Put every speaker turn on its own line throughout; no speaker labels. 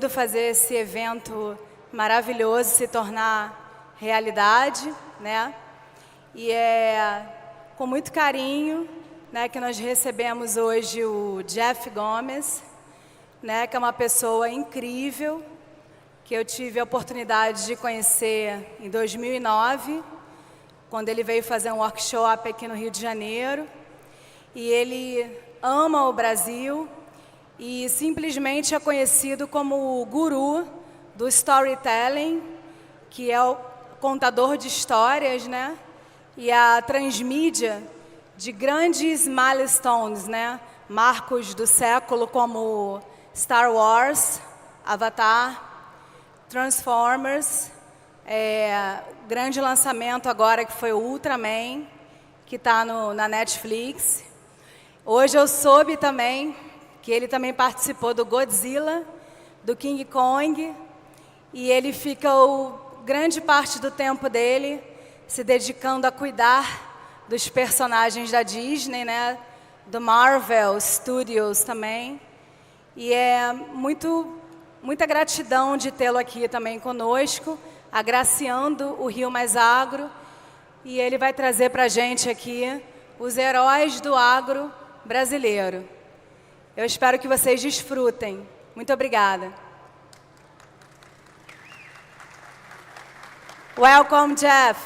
Fazer esse evento maravilhoso se tornar realidade, né? E é com muito carinho, né, que nós recebemos hoje o Jeff Gomes, né, que é uma pessoa incrível, que eu tive a oportunidade de conhecer em 2009, quando ele veio fazer um workshop aqui no Rio de Janeiro. E ele ama o Brasil e simplesmente é conhecido como o guru do storytelling, que é o contador de histórias, né? E a transmídia de grandes milestones, né? Marcos do século como Star Wars, Avatar, Transformers, grande lançamento agora que foi o Ultraman, que está na Netflix. Hoje eu soube também que ele também participou do Godzilla, do King Kong, e ele fica grande parte do tempo dele se dedicando a cuidar dos personagens da Disney, né? Do Marvel Studios também. E é muita gratidão de tê-lo aqui também conosco, agraciando o Rio+Agro, e ele vai trazer para a gente aqui os heróis do agro brasileiro. Eu espero que vocês desfrutem. Muito obrigada. Welcome, Jeff.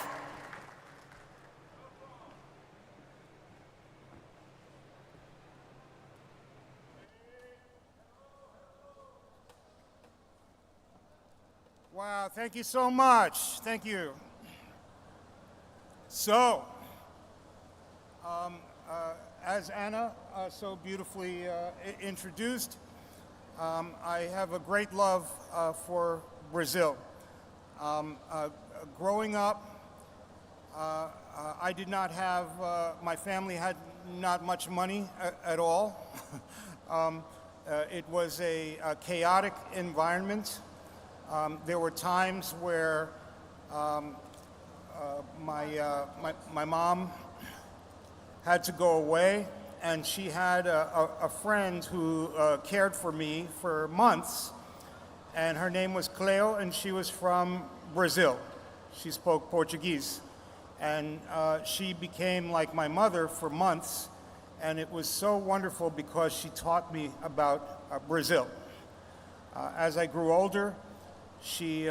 Wow, thank you so much. Thank you. So, as Anna so beautifully introduced, I have a great love for Brazil. Growing up, I did not have, my family had not much money at all. It was a chaotic environment. There were times where my mom had to go away, and she had a friend who cared for me for months, and her name was Cleo, and she was from Brazil. She spoke Portuguese, and she became like my mother for months, and it was so wonderful because she taught me about Brazil. As I grew older, she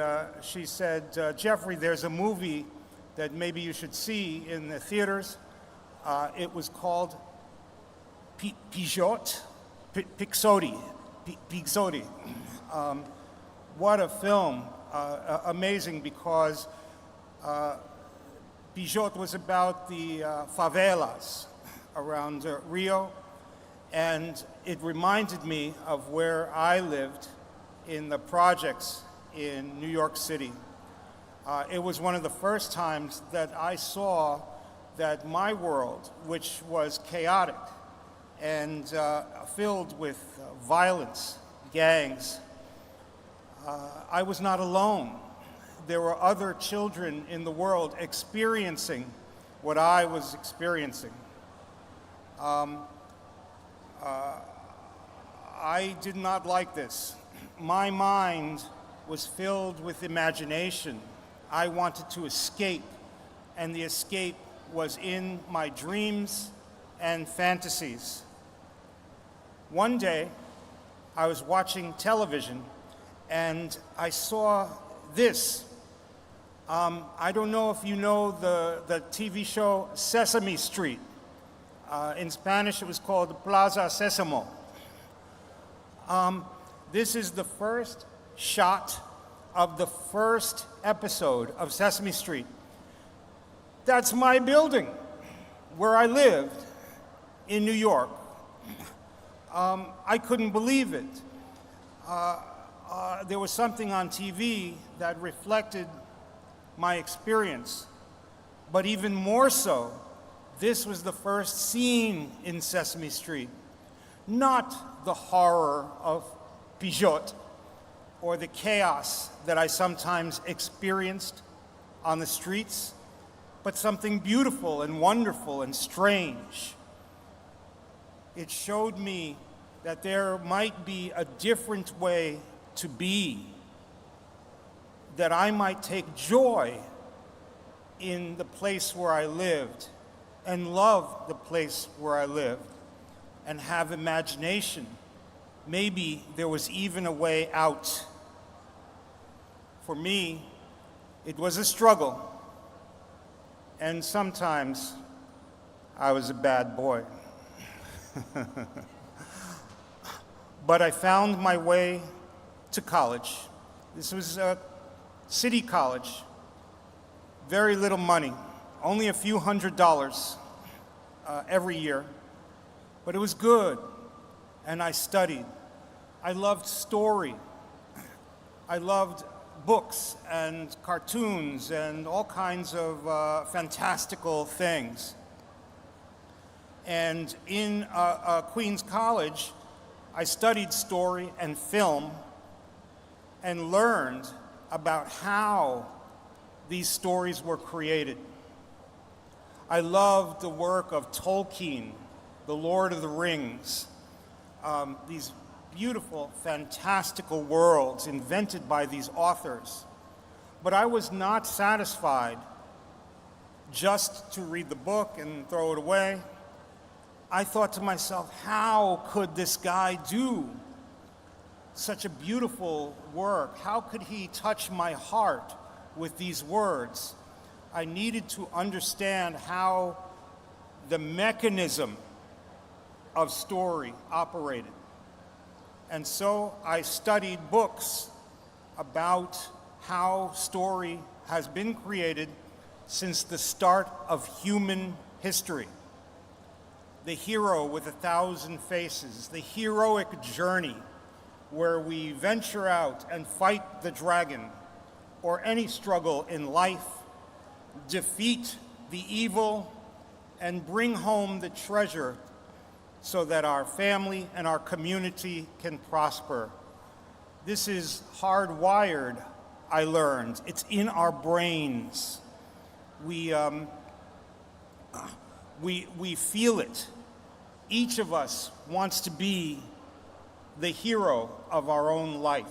said, Jeffrey, there's a movie that maybe you should see in the theaters. It was called Pixote. What a film. Amazing, because Pixote was about the favelas around Rio, and it reminded me of where I lived in the projects in New York City. It was one of the first times that I saw that my world, which was chaotic and filled with violence, gangs, I was not alone. There were other children in the world experiencing what I was experiencing. I did not like this. My mind was filled with imagination. I wanted to escape, and the escape was in my dreams and fantasies. One day, I was watching television, and I saw this. I don't know if you know the TV show Sesame Street. In Spanish, it was called Plaza Sésamo. This is the first shot of the first episode of Sesame Street. That's my building, where I lived in New York. I couldn't believe it. There was something on TV that reflected my experience, but even more so, this was the first scene in Sesame Street. Not the horror of Pixote or the chaos that I sometimes experienced on the streets, but something beautiful and wonderful and strange. It showed me that there might be a different way to be, that I might take joy in the place where I lived and love the place where I lived and have imagination. Maybe there was even a way out. For me, it was a struggle, and sometimes I was a bad boy. But I found my way to college. This was a city college, very little money, only a few $100s every year, but it was good, and I studied. I loved story. I loved books and cartoons and all kinds of fantastical things. And in Queens College, I studied story and film and learned about how these stories were created. I loved the work of Tolkien, The Lord of the Rings, these beautiful, fantastical worlds invented by these authors. But I was not satisfied just to read the book and throw it away. I thought to myself, how could this guy do such a beautiful work? How could he touch my heart with these words? I needed to understand how the mechanism of story operated. And so I studied books about how story has been created since the start of human history. The hero with 1,000 faces, the heroic journey where we venture out and fight the dragon or any struggle in life, defeat the evil, and bring home the treasure so that our family and our community can prosper. This is hardwired, I learned. It's in our brains. We feel it. Each of us wants to be the hero of our own life.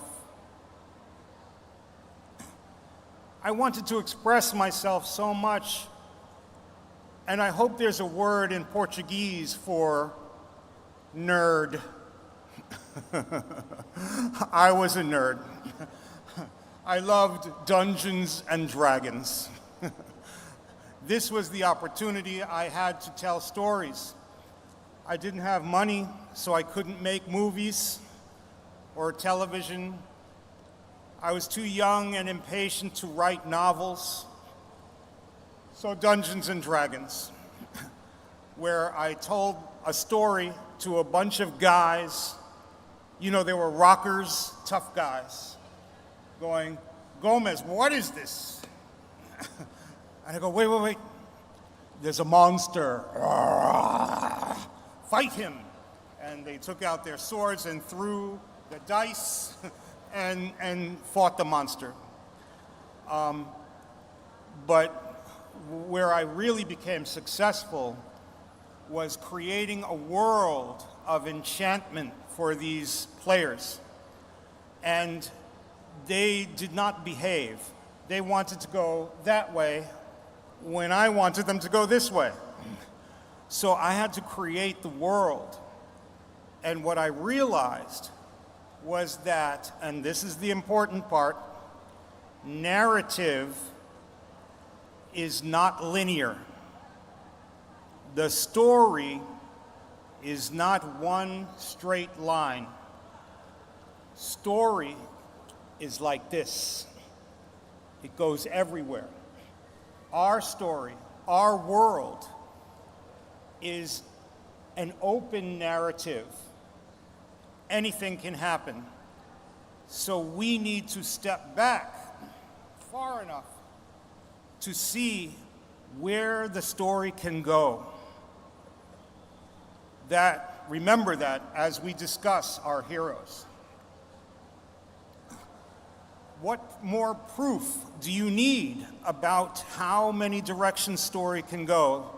I wanted to express myself so much, and I hope there's a word in Portuguese for nerd. I was a nerd. I loved Dungeons and Dragons. This was the opportunity I had to tell stories. I didn't have money, so I couldn't make movies or television. I was too young and impatient to write novels. So Dungeons and Dragons, where I told a story to a bunch of guys. You know, they were rockers, tough guys, going, "Gomez, what is this?" And I go, wait. There's a monster. Fight him. And they took out their swords and threw the dice and fought the monster. But where I really became successful was creating a world of enchantment for these players. And they did not behave. They wanted to go that way when I wanted them to go this way. So I had to create the world. And what I realized was that, and this is the important part, narrative is not linear. The story is not one straight line. Story is like this. It goes everywhere. Our story, our world, is an open narrative. Anything can happen. So we need to step back far enough to see where the story can go. Remember that as we discuss our heroes. What more proof do you need about how many directions story can go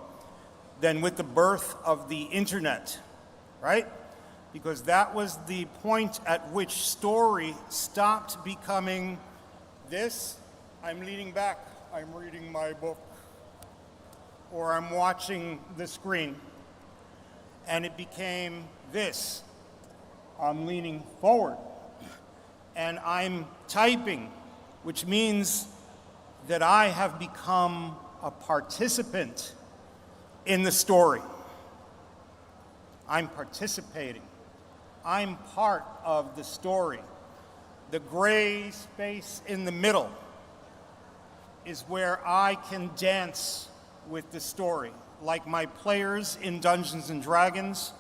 than with the birth of the internet, right? because that was the point at which story stopped becoming this. I'm leaning back, I'm reading my book, or I'm watching the screen. And it became this. I'm leaning forward, and I'm typing, which means that I have become a participant in the story. I'm participating. I'm part of the story. The gray space in the middle is where I can dance with the story, like my players in Dungeons and Dragons,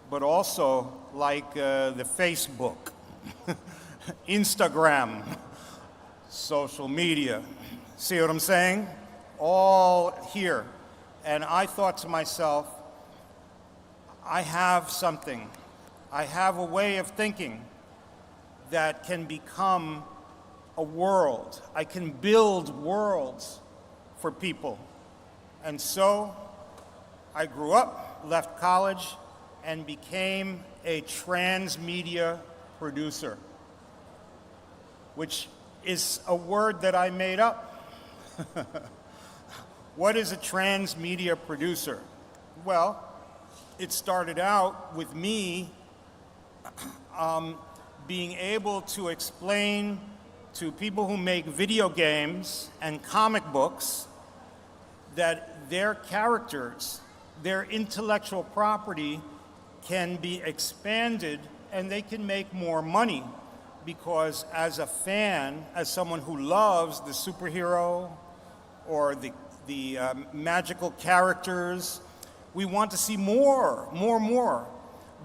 but also like the Facebook, Instagram, social media. See what I'm saying? All here. And I thought to myself, I have something. I have a way of thinking that can become a world. I can build worlds for people. And so I grew up, left college, and became a transmedia producer, which is a word that I made up. What is a transmedia producer? Well, it started out with me being able to explain to people who make video games and comic books that their characters, their intellectual property can be expanded and they can make more money, because as a fan, as someone who loves the superhero or the magical characters, we want to see more,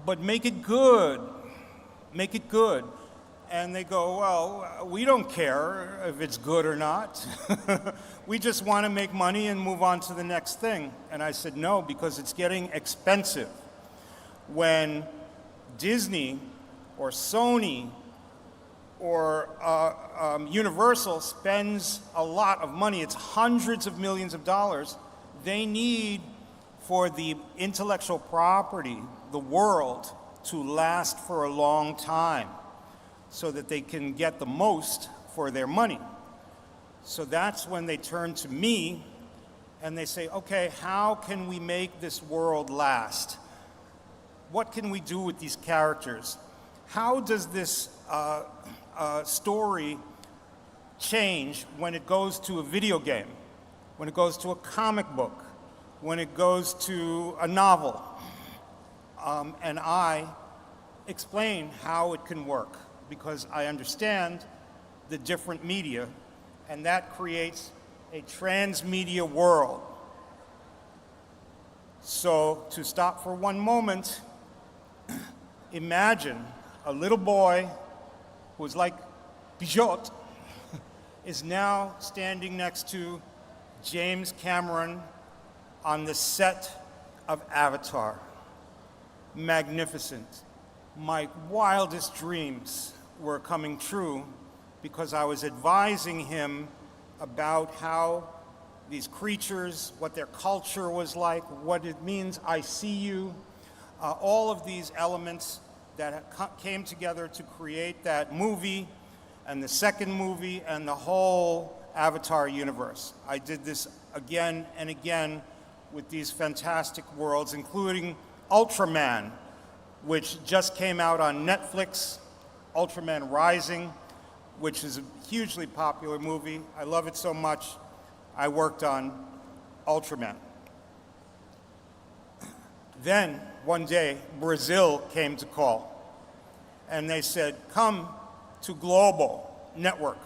but make it good. And they go, well, we don't care if it's good or not. We just want to make money and move on to the next thing. And I said, no, because it's getting expensive. When Disney or Sony or Universal spends a lot of money, it's hundreds of millions of dollars, they need for the intellectual property, the world, to last for a long time so that they can get the most for their money. So that's when they turn to me and they say, okay, how can we make this world last? What can we do with these characters? How does this story change when it goes to a video game, when it goes to a comic book, when it goes to a novel? And I explain how it can work, because I understand the different media, and that creates a transmedia world. So to stop for one moment, imagine a little boy who was like Pijot is now standing next to James Cameron on the set of Avatar. Magnificent. My wildest dreams were coming true because I was advising him about how these creatures, what their culture was like, what it means, I see you, all of these elements that came together to create that movie and the second movie and the whole Avatar universe. I did this again and again with these fantastic worlds, including Ultraman, which just came out on Netflix, Ultraman Rising, which is a hugely popular movie. I love it so much. I worked on Ultraman. Then, one day, Brazil came to call, and they said, come to Global Network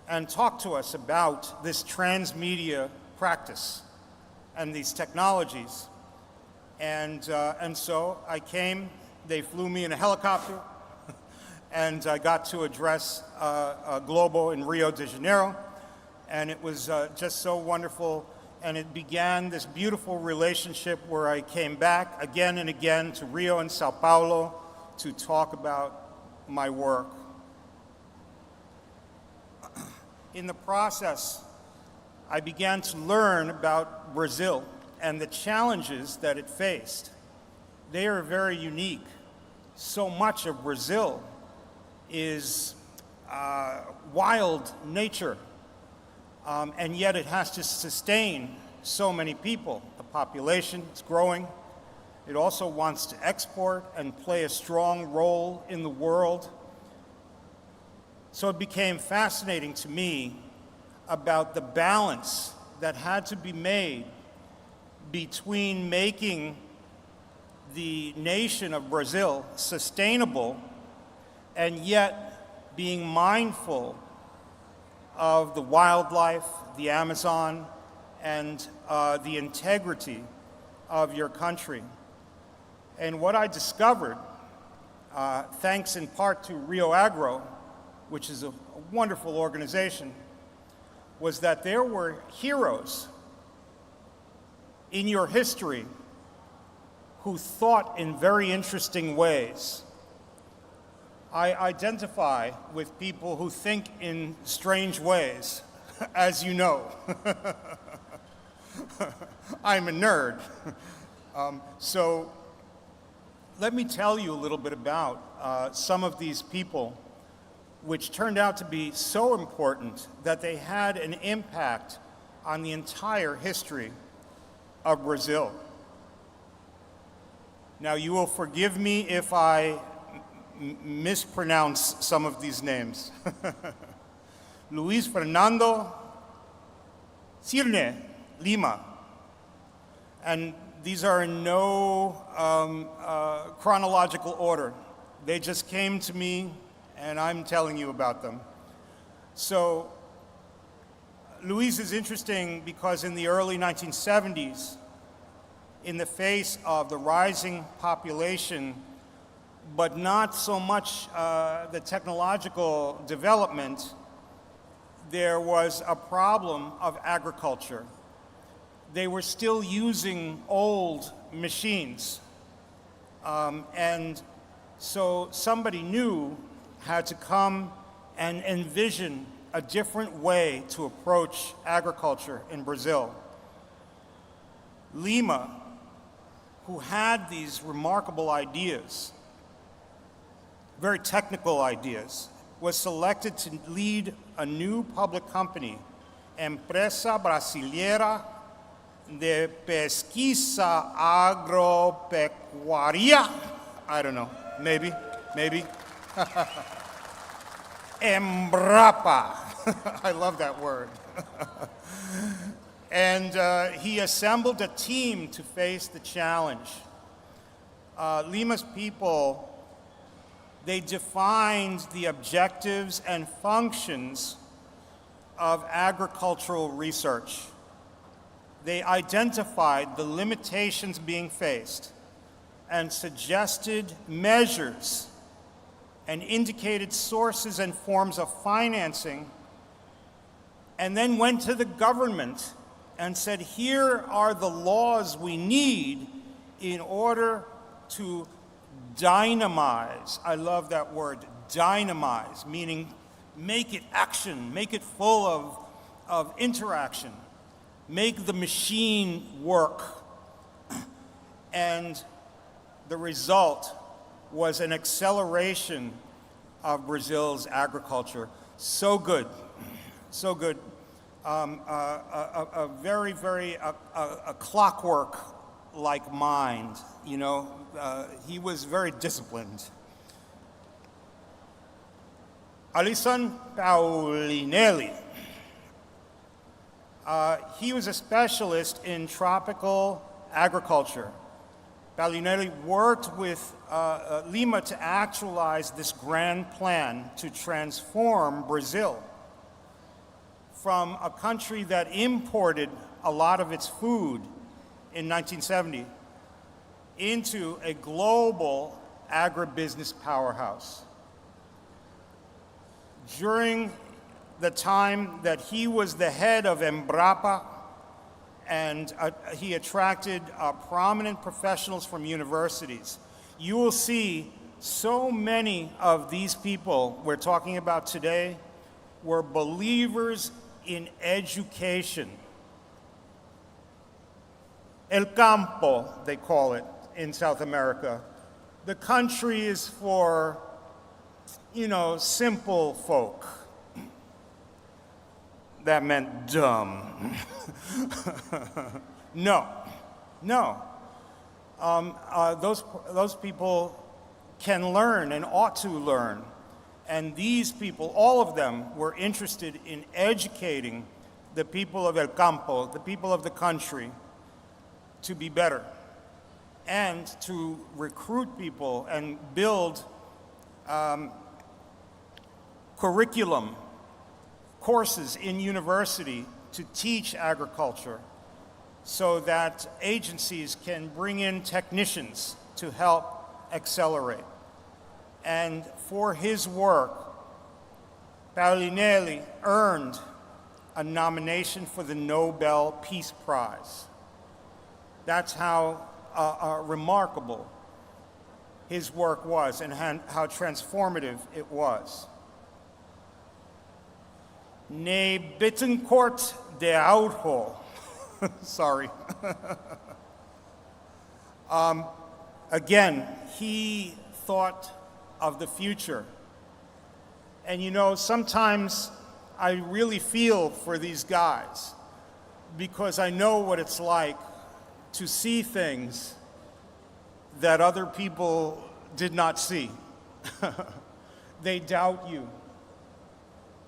and talk to us about this transmedia practice and these technologies. And so I came, they flew me in a helicopter, and I got to address Global in Rio de Janeiro, and it was just so wonderful. And it began this beautiful relationship where I came back again and again to Rio and Sao Paulo to talk about my work. In the process, I began to learn about Brazil and the challenges that it faced. They are very unique. so much of Brazil is wild nature, and yet it has to sustain so many people. The population is growing. It also wants to export and play a strong role in the world. So it became fascinating to me about the balance that had to be made between making the nation of Brazil sustainable and yet being mindful of the wildlife, the Amazon, and the integrity of your country. And what I discovered, thanks in part to Rio+Agro, which is a wonderful organization, was that there were heroes in your history who thought in very interesting ways. I identify with people who think in strange ways, as you know. I'm a nerd. So let me tell you a little bit about some of these people, which turned out to be so important that they had an impact on the entire history of Brazil. Now, you will forgive me if I mispronounce some of these names. Luis Fernando Cirne Lima. And these are in no chronological order. They just came to me, and I'm telling you about them. So, Luis is interesting because in the early 1970s, in the face of the rising population, but not so much the technological development, there was a problem of agriculture. They were still using old machines. And so somebody new had to come and envision a different way to approach agriculture in Brazil. Lima, who had these remarkable ideas, very technical ideas, was selected to lead a new public company, Empresa Brasileira de Pesquisa Agropecuaria. I don't know, maybe. Embrapa. I love that word. And he assembled a team to face the challenge. Lima's people, they defined the objectives and functions of agricultural research. They identified the limitations being faced and suggested measures and indicated sources and forms of financing, and then went to the government and said, here are the laws we need in order to dynamize. I love that word, dynamize, meaning make it action, make it full of interaction, make the machine work. And the result was an acceleration of Brazil's agriculture. So good, so good. A very, very clockwork-like mind, you know. He was very disciplined. Alisson Paulinelli. He was a specialist in tropical agriculture. Paulinelli worked with Lima to actualize this grand plan to transform Brazil from a country that imported a lot of its food in 1970 into a global agribusiness powerhouse. During the time that he was the head of Embrapa, and he attracted prominent professionals from universities. You will see so many of these people we're talking about today were believers in education. El campo, they call it in South America. the country is for, you know, simple folk. That meant dumb. No, no. Those people can learn and ought to learn. And these people, all of them, were interested in educating the people of El Campo, the people of the country, to be better, and to recruit people and build curriculum, courses in university to teach agriculture so that agencies can bring in technicians to help accelerate. And for his work, Paolinelli earned a nomination for the Nobel Peace Prize. That's how remarkable his work was and how transformative it was. Ne Bittencourt de Auto. Sorry. Again, he thought of the future. And you know, sometimes I really feel for these guys because I know what it's like to see things that other people did not see. They doubt you.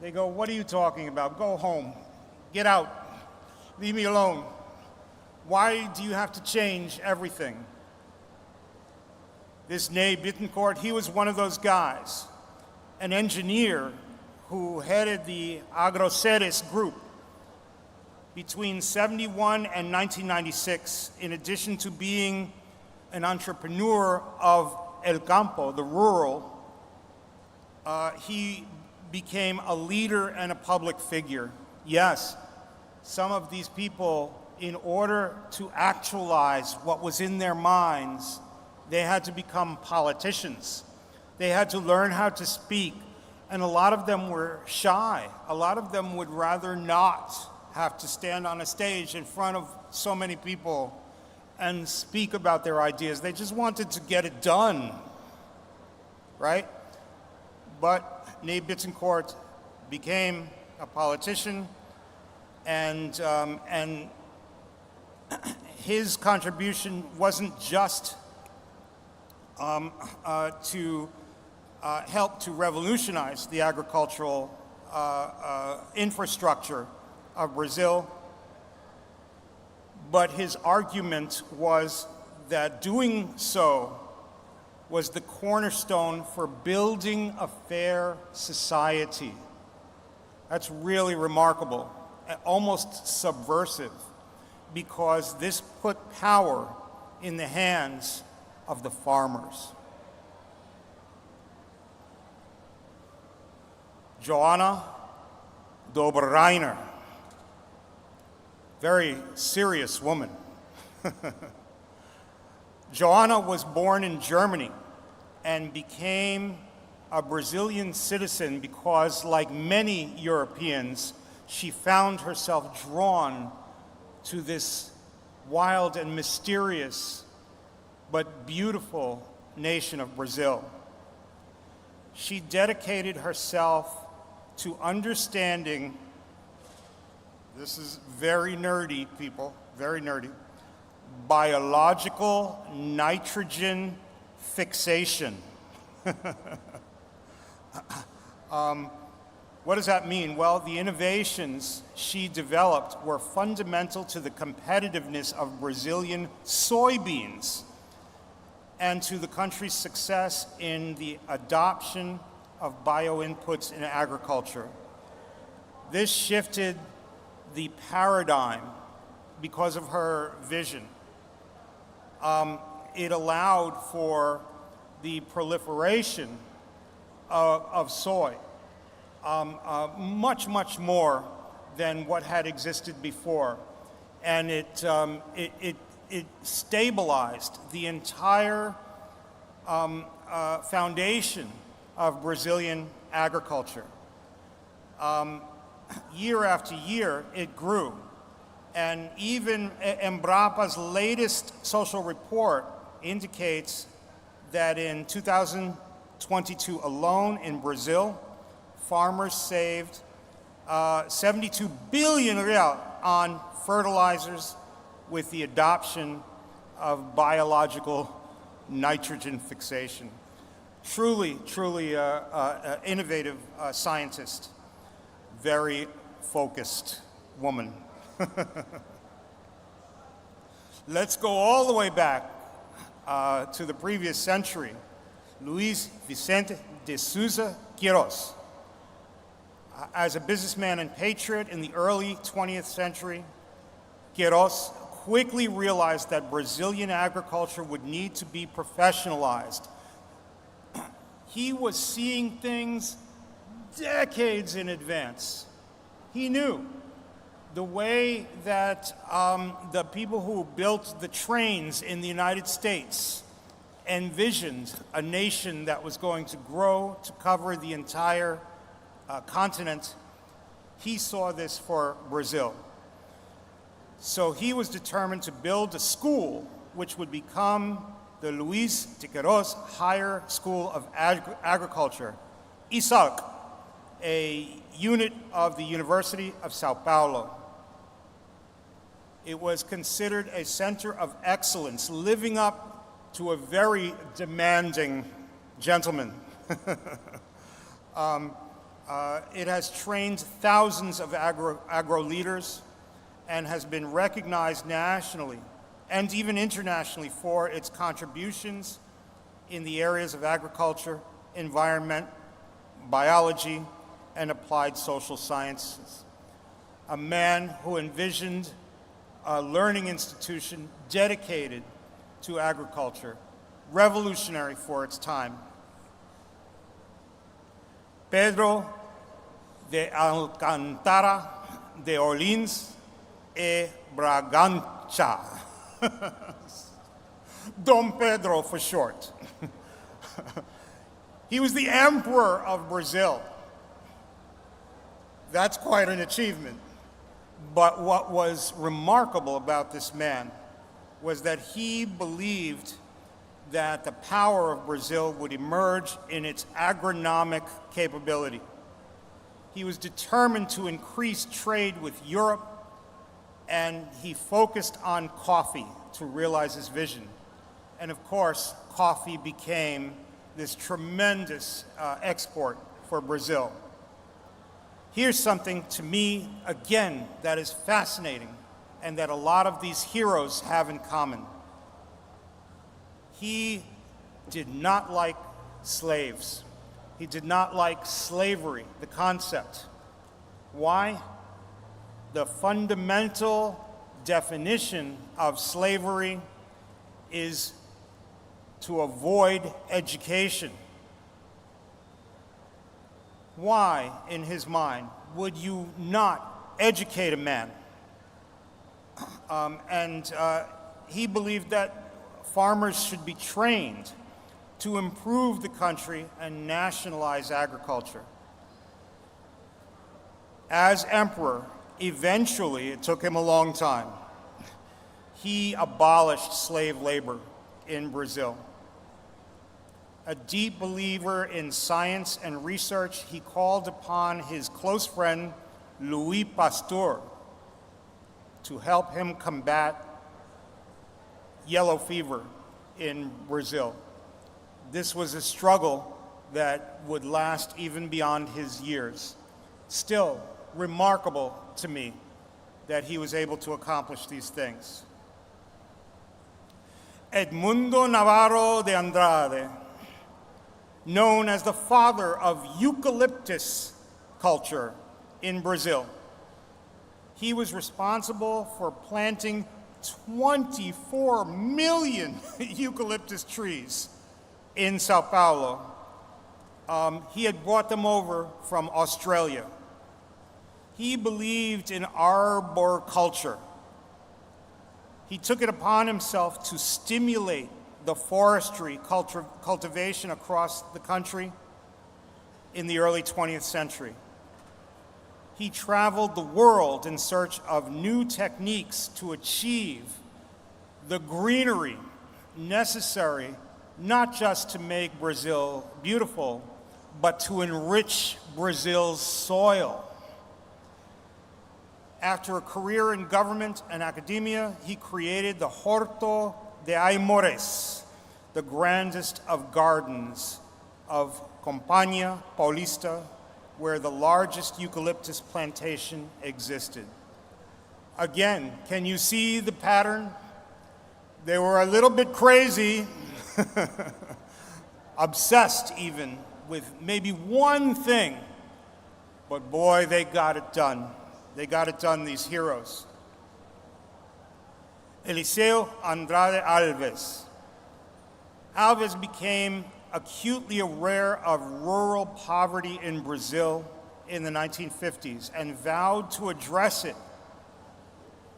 They go, what are you talking about? Go home. Get out. Leave me alone. Why do you have to change everything? This Ne Bittencourt, he was one of those guys, an engineer who headed the Agroceres group between 71 and 1996, in addition to being an entrepreneur of El Campo, the rural, he became a leader and a public figure. Yes, some of these people, in order to actualize what was in their minds, they had to become politicians. They had to learn how to speak, and a lot of them were shy. A lot of them would rather not have to stand on a stage in front of so many people and speak about their ideas. They just wanted to get it done, right? But Ne Bittencourt became a politician, and his contribution wasn't just to help to revolutionize the agricultural infrastructure of Brazil, but his argument was that doing so was the cornerstone for building a fair society. That's really remarkable, almost subversive, because this put power in the hands of the farmers. Joanna Doberreiner, very serious woman. Joanna was born in Germany and became a Brazilian citizen because, like many Europeans, she found herself drawn to this wild and mysterious but beautiful nation of Brazil. She dedicated herself to understanding, this is very nerdy, people, very nerdy, biological nitrogen fixation. What does that mean? Well, the innovations she developed were fundamental to the competitiveness of Brazilian soybeans and to the country's success in the adoption of bioinputs in agriculture. This shifted the paradigm because of her vision. It allowed for the proliferation of soy, much, much more than what had existed before. And it stabilized the entire foundation of Brazilian agriculture. Year after year, it grew. And even Embrapa's latest social report indicates that in 2022 alone in Brazil, farmers saved 72 billion real on fertilizers with the adoption of biological nitrogen fixation. Truly, truly innovative scientist, very focused woman. Let's go all the way back to the previous century. Luis Vicente de Souza Queiroz. As a businessman and patriot in the early 20th century, Queiroz quickly realized that Brazilian agriculture would need to be professionalized. He was seeing things decades in advance. He knew the way that the people who built the trains in the United States envisioned a nation that was going to grow to cover the entire continent. He saw this for Brazil. So he was determined to build a school which would become the Luis de Queiroz Higher School of Agriculture, ISAG, a unit of the University of Sao Paulo. It was considered a center of excellence, living up to a very demanding gentleman. It has trained thousands of agro leaders and has been recognized nationally and even internationally for its contributions in the areas of agriculture, environment, biology, and applied social sciences. A man who envisioned a learning institution dedicated to agriculture, revolutionary for its time. Pedro de Alcântara de Orleans e Bragança. Dom Pedro for short. He was the emperor of Brazil. That's quite an achievement. But what was remarkable about this man was that he believed that the power of Brazil would emerge in its agronomic capability. He was determined to increase trade with Europe, and he focused on coffee to realize his vision. And of course, coffee became this tremendous export for Brazil. Here's something to me, again, that is fascinating and that a lot of these heroes have in common. He did not like slaves. He did not like slavery, the concept. Why? The fundamental definition of slavery is to avoid education. Why, in his mind, would you not educate a man? He believed that farmers should be trained to improve the country and nationalize agriculture. As emperor, eventually, it took him a long time, he abolished slave labor in Brazil. A deep believer in science and research, he called upon his close friend, Louis Pasteur, to help him combat yellow fever in Brazil. This was a struggle that would last even beyond his years. Still, remarkable to me that he was able to accomplish these things. Edmundo Navarro de Andrade, known as the father of eucalyptus culture in Brazil. He was responsible for planting 24 million eucalyptus trees in Sao Paulo. He had brought them over from Australia. He believed in arboriculture. He took it upon himself to stimulate the forestry cultivation across the country in the early 20th century. He traveled the world in search of new techniques to achieve the greenery necessary not just to make Brazil beautiful, but to enrich Brazil's soil. After a career in government and academia, he created the Horto de Aimores, the grandest of gardens of Companhia Paulista, where the largest eucalyptus plantation existed. Again, can you see the pattern? They were a little bit crazy, obsessed even with maybe one thing, but boy, they got it done. They got it done, these heroes. Eliseo Andrade Alves. Alves became acutely aware of rural poverty in Brazil in the 1950s and vowed to address it,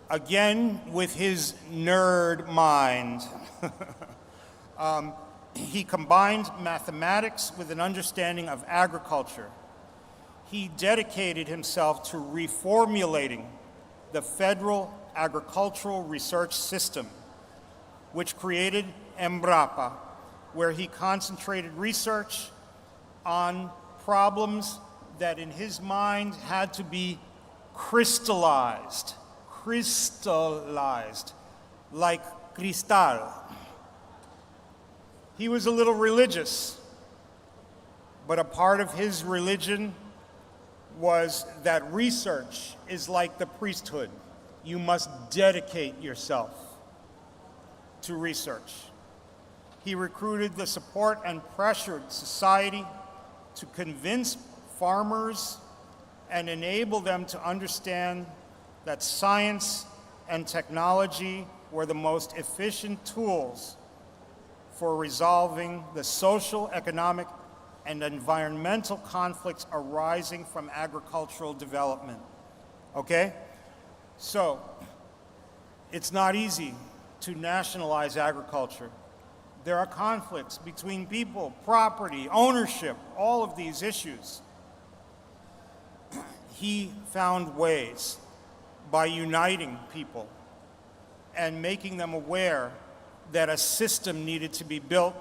again with his nerd mind. He combined mathematics with an understanding of agriculture. He dedicated himself to reformulating the federal agricultural research system, which created Embrapa, where he concentrated research on problems that in his mind had to be crystallized, like cristal. He was a little religious, but a part of his religion was that research is like the priesthood. You must dedicate yourself to research. He recruited the support and pressured society to convince farmers and enable them to understand that science and technology were the most efficient tools for resolving the social, economic, and environmental conflicts arising from agricultural development. Okay? So, it's not easy to nationalize agriculture. There are conflicts between people, property, ownership, all of these issues. He found ways by uniting people and making them aware that a system needed to be built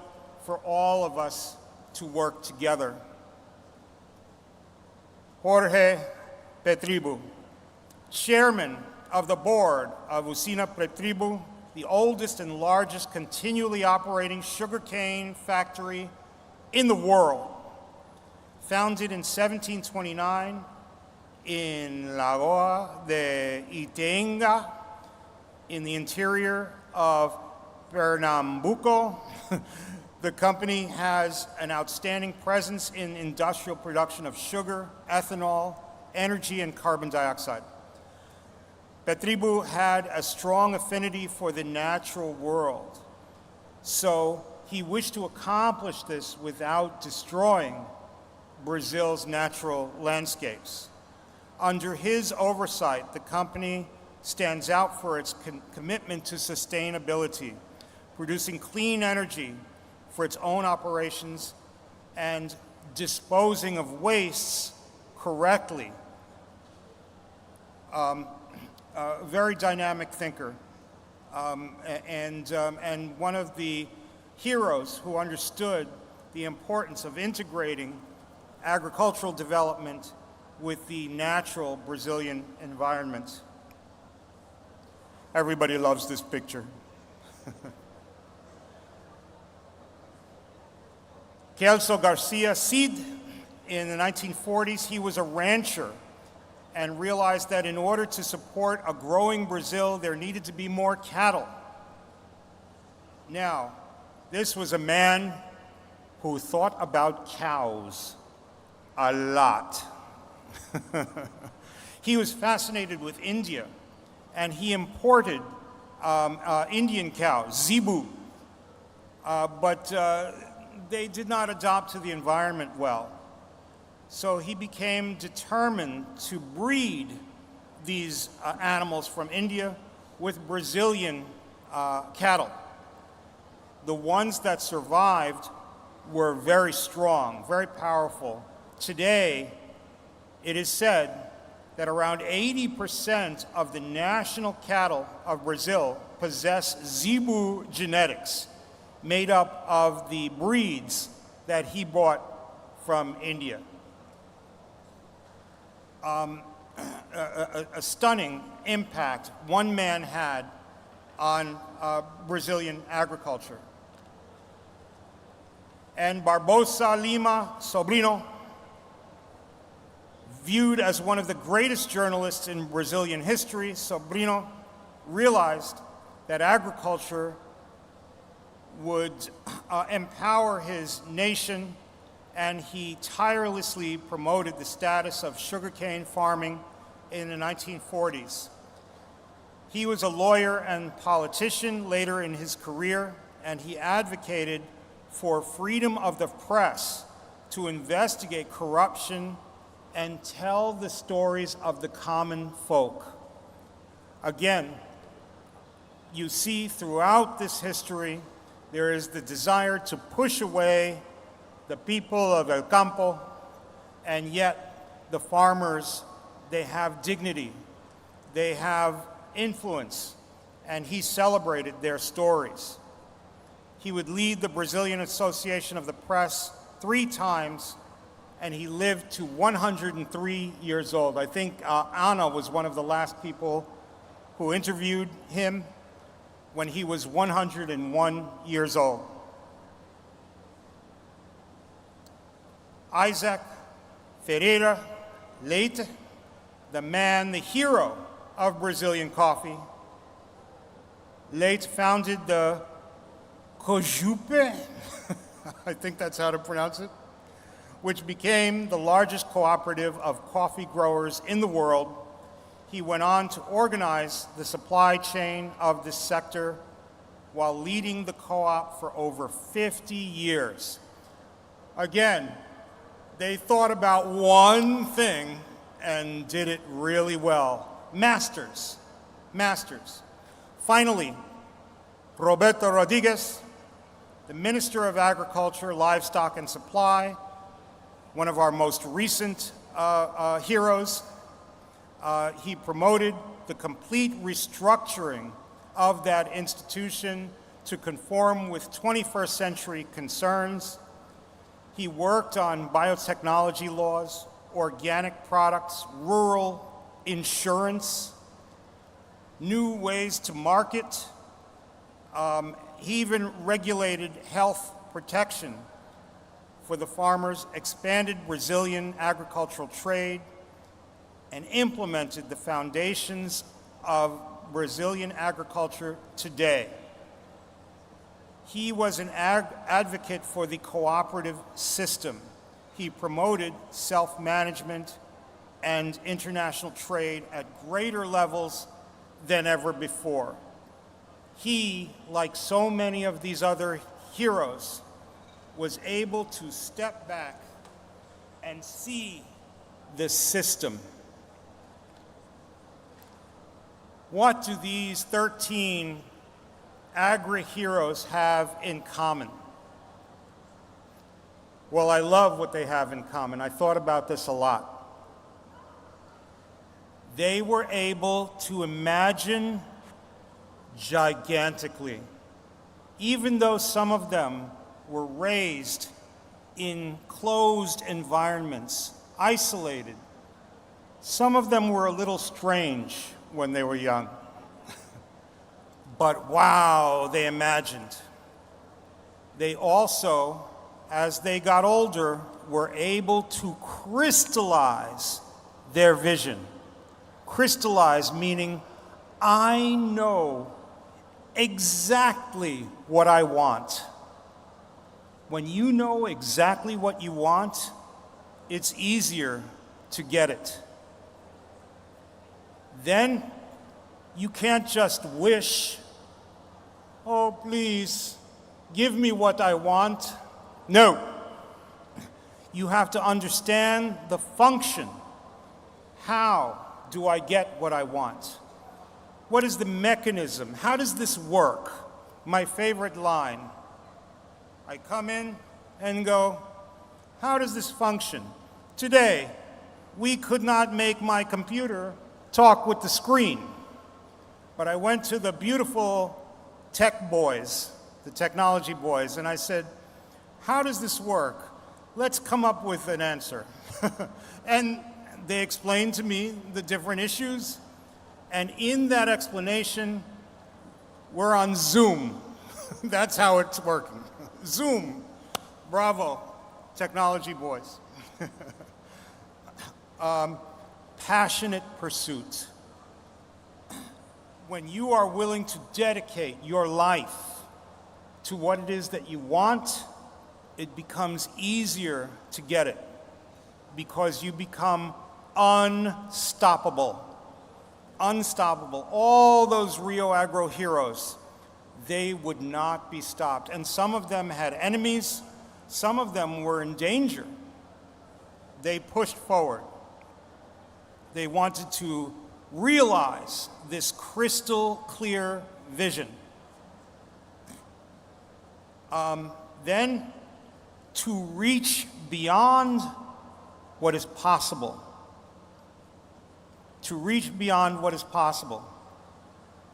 for all of us to work together. Jorge Petribu, chairman of the board of Usina Petribu, the oldest and largest continually operating sugarcane factory in the world. Founded in 1729 in Lagoa de Itenga, in the interior of Pernambuco. The company has an outstanding presence in industrial production of sugar, ethanol, energy, and carbon dioxide. Petribu had a strong affinity for the natural world, so he wished to accomplish this without destroying Brazil's natural landscapes. Under his oversight, the company stands out for its commitment to sustainability, producing clean energy for its own operations and disposing of wastes correctly. Very dynamic thinker, and one of the heroes who understood the importance of integrating agricultural development with the natural Brazilian environment. Everybody loves this picture. Celso Garcia Cid, in the 1940s, he was a rancher and realized that in order to support a growing Brazil, there needed to be more cattle. Now, this was a man who thought about cows a lot. He was fascinated with India, and he imported Indian cows, zebu, but they did not adapt to the environment well. So he became determined to breed these animals from India with Brazilian cattle. The ones that survived were very strong, very powerful. Today, it is said that around 80% of the national cattle of Brazil possess zebu genetics, made up of the breeds that he brought from India. A stunning impact one man had on Brazilian agriculture. And Barbosa Lima Sobrinho, viewed as one of the greatest journalists in Brazilian history, Sobrinho realized that agriculture would empower his nation, and he tirelessly promoted the status of sugarcane farming in the 1940s. He was a lawyer and politician later in his career, and he advocated for freedom of the press to investigate corruption and tell the stories of the common folk. Again, you see throughout this history, there is the desire to push away the people of El Campo, and yet the farmers, they have dignity, they have influence, and he celebrated their stories. He would lead the Brazilian Association of the Press 3 times, and he lived to 103 years old. I think Anna was one of the last people who interviewed him when he was 101 years old. Isaac Ferreira Leite, the man, the hero of Brazilian coffee. Leite founded the Cojupe, I think that's how to pronounce it, which became the largest cooperative of coffee growers in the world. He went on to organize the supply chain of this sector while leading the co-op for over 50 years. Again, they thought about one thing and did it really well. Masters. Finally, Roberto Rodrigues, the Minister of Agriculture, Livestock and Supply, one of our most recent heroes. He promoted the complete restructuring of that institution to conform with 21st century concerns. He worked on biotechnology laws, organic products, rural insurance, new ways to market. He even regulated health protection for the farmers, expanded Brazilian agricultural trade, and implemented the foundations of Brazilian agriculture today. He was an advocate for the cooperative system. He promoted self-management and international trade at greater levels than ever before. He, like so many of these other heroes, was able to step back and see the system. What do these 13 agri-heroes have in common? Well, I love what they have in common. I thought about this a lot. They were able to imagine gigantically, even though some of them were raised in closed environments, isolated. Some of them were a little strange when they were young. But wow, they imagined. They also, as they got older, were able to crystallize their vision. Crystallize meaning, I know exactly what I want. When you know exactly what you want, it's easier to get it. Then you can't just wish, oh, please, give me what I want. No. You have to understand the function. How do I get what I want? What is the mechanism? How does this work? My favorite line. I come in and go, how does this function? Today, we could not make my computer talk with the screen, but I went to the beautiful tech boys the technology boys, and I said, how does this work? Let's come up with an answer. And they explained to me the different issues, and in that explanation, we're on Zoom. That's how it's working. Zoom. Bravo, technology boys. Passionate pursuit. When you are willing to dedicate your life to what it is that you want, it becomes easier to get it because you become unstoppable. Unstoppable. All those Rio+Agro heroes, they would not be stopped. And some of them had enemies. Some of them were in danger. They pushed forward. They wanted to realize this crystal clear vision. Then to reach beyond what is possible. To reach beyond what is possible.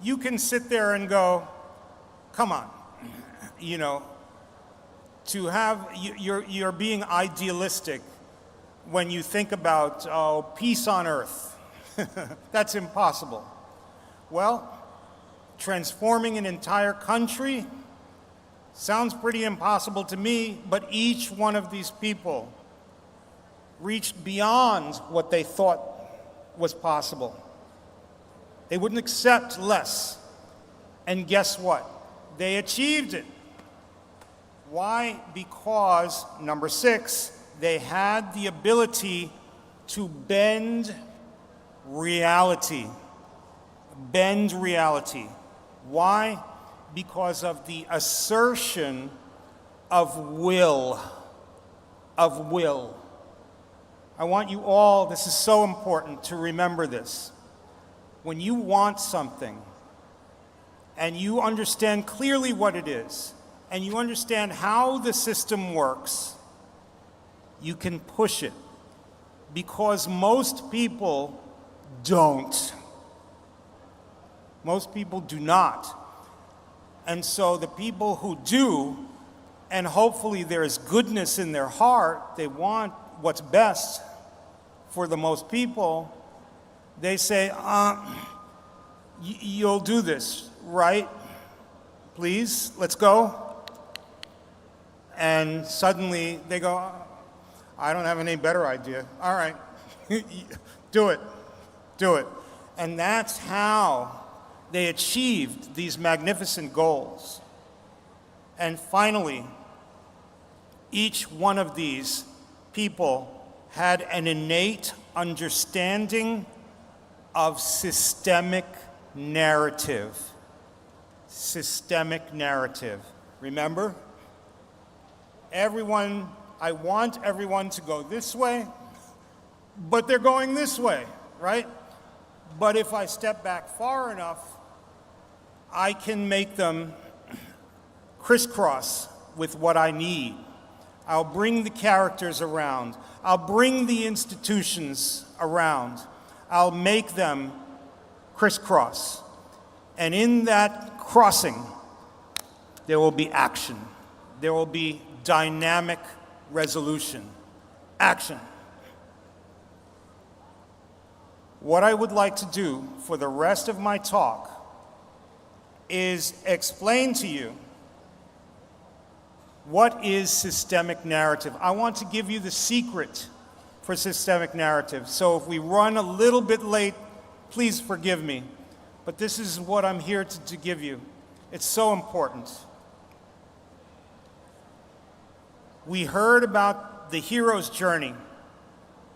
You can sit there and go, come on, you know, to have, you're being idealistic when you think about, oh, peace on earth. That's impossible. Well, transforming an entire country sounds pretty impossible to me, but each one of these people reached beyond what they thought was possible. They wouldn't accept less. And guess what? They achieved it. Why? Because, number 6, they had the ability to bend reality. Bend reality. Why? Because of the assertion of will. Of will. I want you all, this is so important to remember this. When you want something, and you understand clearly what it is, and you understand how the system works, you can push it. Because most people don't. Most people do not. And so the people who do, and hopefully there is goodness in their heart, they want what's best for the most people, they say, you'll do this, right? Please, let's go. And suddenly they go, I don't have any better idea. All right, do it, do it. And that's how they achieved these magnificent goals. And finally, each one of these people had an innate understanding of systemic narrative. Systemic narrative. Remember? Everyone, I want everyone to go this way, but they're going this way, right? But if I step back far enough, I can make them crisscross with what I need. I'll bring the characters around. I'll bring the institutions around. I'll make them crisscross. And in that crossing, there will be action. There will be dynamic resolution. Action. What I would like to do for the rest of my talk is explain to you what is systemic narrative. I want to give you the secret for systemic narrative. So if we run a little bit late, please forgive me. But this is what I'm here to give you. It's so important. We heard about the hero's journey,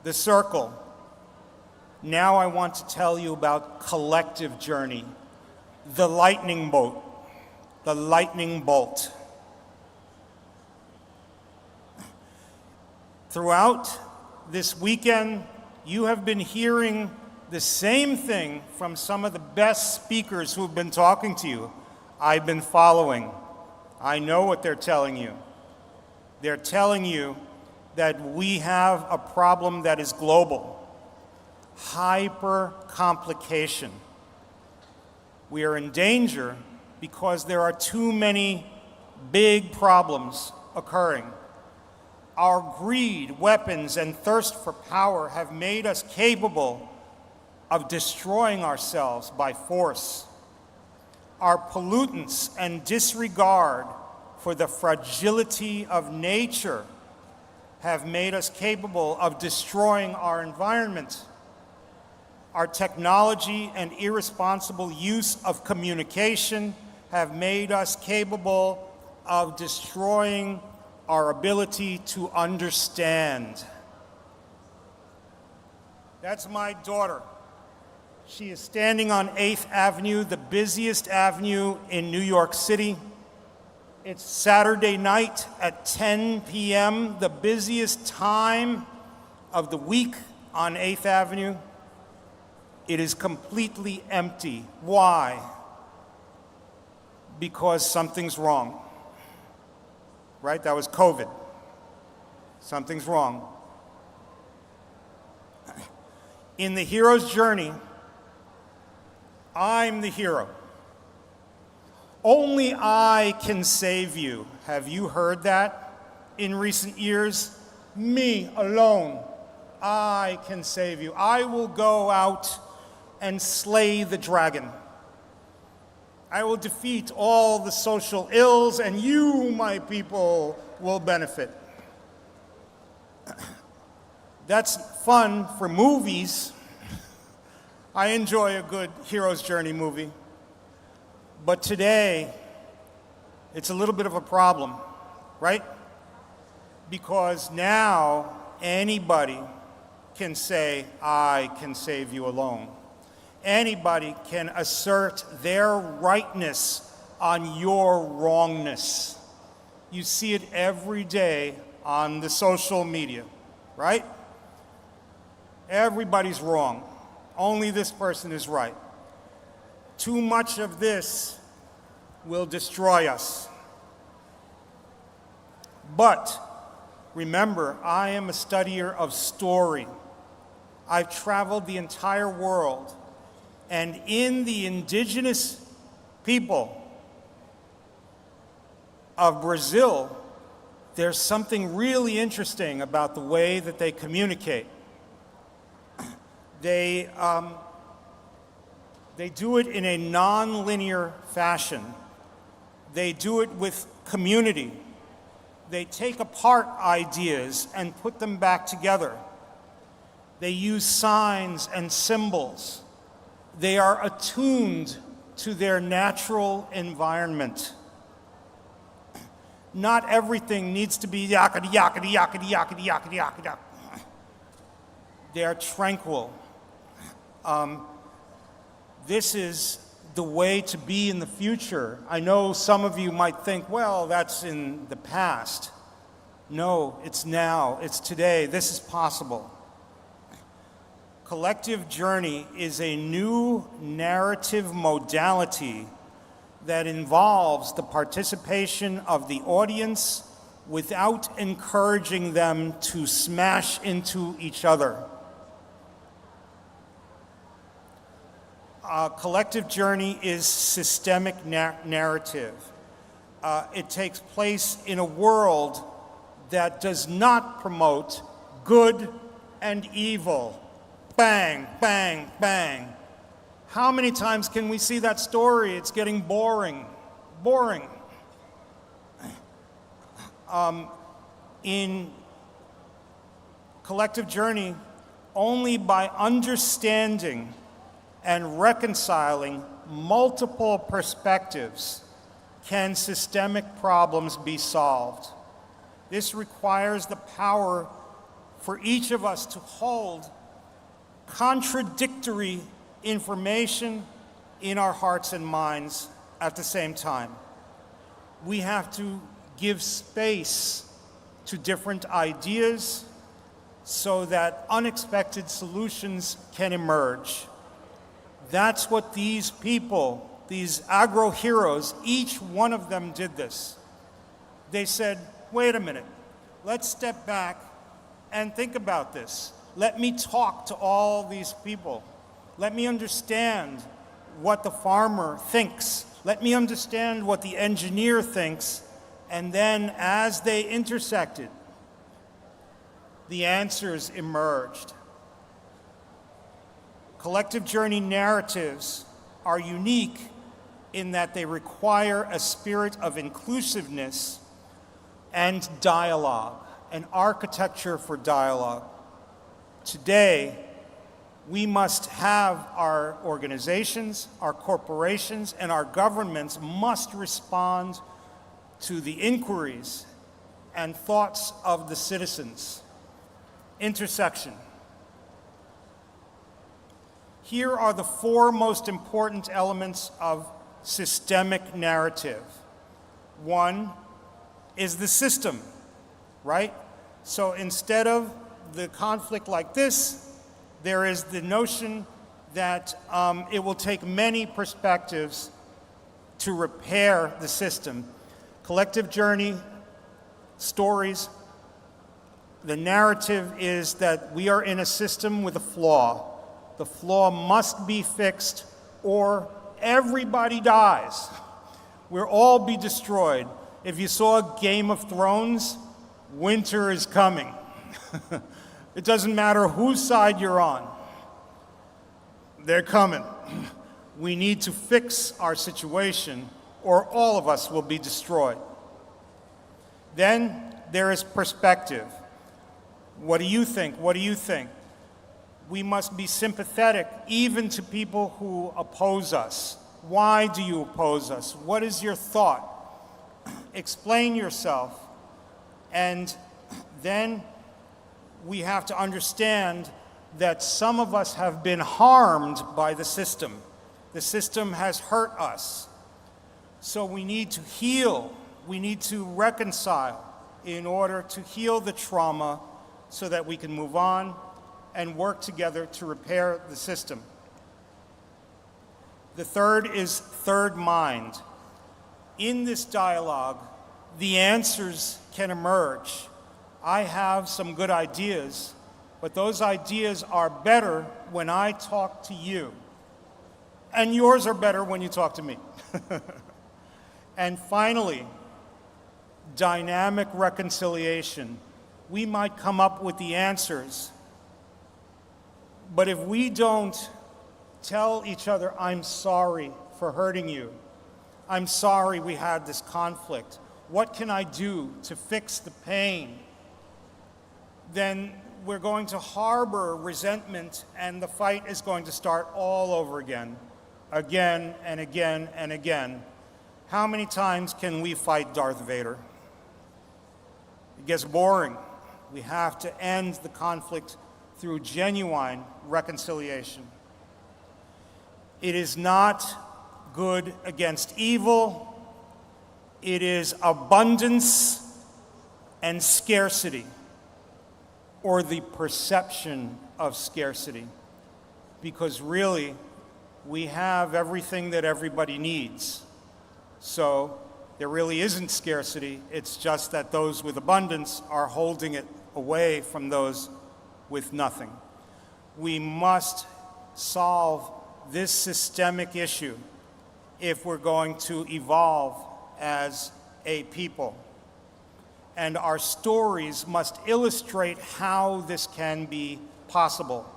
the circle. Now I want to tell you about collective journey, the lightning bolt, the lightning bolt. Throughout this weekend, you have been hearing the same thing from some of the best speakers who have been talking to you. I've been following. I know what they're telling you. They're telling you that we have a problem that is global. Hyper-complication. We are in danger because there are too many big problems occurring. Our greed, weapons, and thirst for power have made us capable of destroying ourselves by force. Our pollutants and disregard for the fragility of nature have made us capable of destroying our environment. Our technology and irresponsible use of communication have made us capable of destroying our ability to understand. That's my daughter. She is standing on 8th Avenue, the busiest avenue in New York City. It's Saturday night at 10 p.m., the busiest time of the week on 8th Avenue. It is completely empty. Why? Because something's wrong. Right? That was COVID. Something's wrong. In the hero's journey, I'm the hero. Only I can save you. Have you heard that in recent years? Me alone. I can save you. I will go out and slay the dragon. I will defeat all the social ills, and you, my people, will benefit. That's fun for movies. I enjoy a good hero's journey movie. But today, it's a little bit of a problem, right? Because now anybody can say, I can save you alone. Anybody can assert their rightness on your wrongness. You see it every day on the social media, right? Everybody's wrong. Only this person is right. Too much of this will destroy us. But remember, I am a studier of story. I've traveled the entire world, and in the indigenous people of Brazil, there's something really interesting about the way that they communicate. They do it in a non-linear fashion. They do it with community. They take apart ideas and put them back together. They use signs and symbols. They are attuned to their natural environment. Not everything needs to be yakety, yakety, yakety, yakety, yakety, yakety. They are tranquil. This is the way to be in the future. I know some of you might think, well, that's in the past. No, it's now, it's today. This is possible. Collective journey is a new narrative modality that involves the participation of the audience without encouraging them to smash into each other. Collective journey is systemic narrative. It takes place in a world that does not promote good and evil. Bang, bang, bang. How many times can we see that story? It's getting boring. Boring. In collective journey, only by understanding and reconciling multiple perspectives can systemic problems be solved. This requires the power for each of us to hold contradictory information in our hearts and minds at the same time. We have to give space to different ideas so that unexpected solutions can emerge. That's what these people, these agro heroes, each one of them did this. They said, wait a minute, let's step back and think about this. Let me talk to all these people. Let me understand what the farmer thinks. Let me understand what the engineer thinks And then as they intersected, the answers emerged. Collective journey narratives are unique in that they require a spirit of inclusiveness and dialogue, an architecture for dialogue. Today, we must have our organizations, our corporations, and our governments must respond to the inquiries and thoughts of the citizens. Intersection. Here are the 4 most important elements of systemic narrative. 1 is the system, right? So instead of the conflict like this, there is the notion that it will take many perspectives to repair the system. Collective journey, stories. The narrative is that we are in a system with a flaw. The flaw must be fixed or everybody dies. We'll all be destroyed. If you saw Game of Thrones, winter is coming. It doesn't matter whose side you're on. They're coming. We need to fix our situation or all of us will be destroyed. Then there is perspective. What do you think? What do you think? We must be sympathetic even to people who oppose us. Why do you oppose us? What is your thought? Explain yourself. And then we have to understand that some of us have been harmed by the system. The system has hurt us. So we need to heal. We need to reconcile in order to heal the trauma so that we can move on and work together to repair the system. The third is third mind. In this dialogue, the answers can emerge. I have some good ideas, but those ideas are better when I talk to you. And yours are better when you talk to me. And finally, dynamic reconciliation. We might come up with the answers, but if we don't tell each other, I'm sorry for hurting you, I'm sorry we had this conflict, what can I do to fix the pain, then we're going to harbor resentment and the fight is going to start all over again and again and again. How many times can we fight Darth Vader? It gets boring. We have to end the conflict through genuine reconciliation. It is not good against evil. It is abundance and scarcity, or the perception of scarcity. Because really, we have everything that everybody needs. So there really isn't scarcity. It's just that those with abundance are holding it away from those with nothing. We must solve this systemic issue if we're going to evolve as a people. And our stories must illustrate how this can be possible.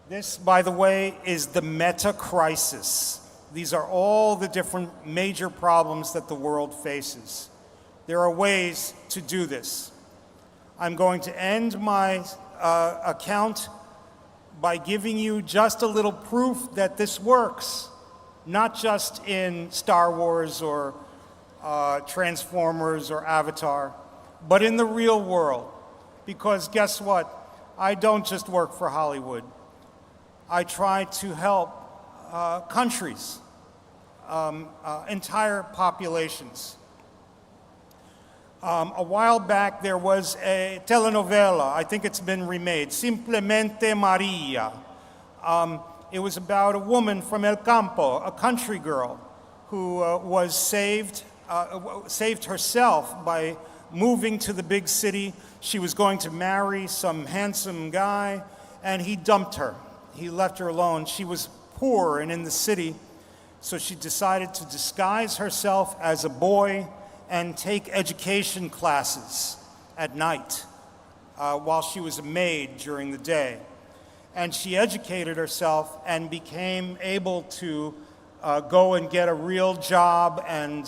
This, by the way, is the meta-crisis. These are all the different major problems that the world faces. There are ways to do this. I'm going to end my account by giving you just a little proof that this works, not just in Star Wars or Transformers or Avatar, but in the real world. Because guess what? I don't just work for Hollywood. I try to help countries, entire populations. A while back there was a telenovela, I think it's been remade, Simplemente Maria. It was about a woman from El Campo, a country girl, who was saved herself by moving to the big city. She was going to marry some handsome guy, and he dumped her. He left her alone. She was poor and in the city, so she decided to disguise herself as a boy and take education classes at night while she was a maid during the day. And she educated herself and became able to go and get a real job and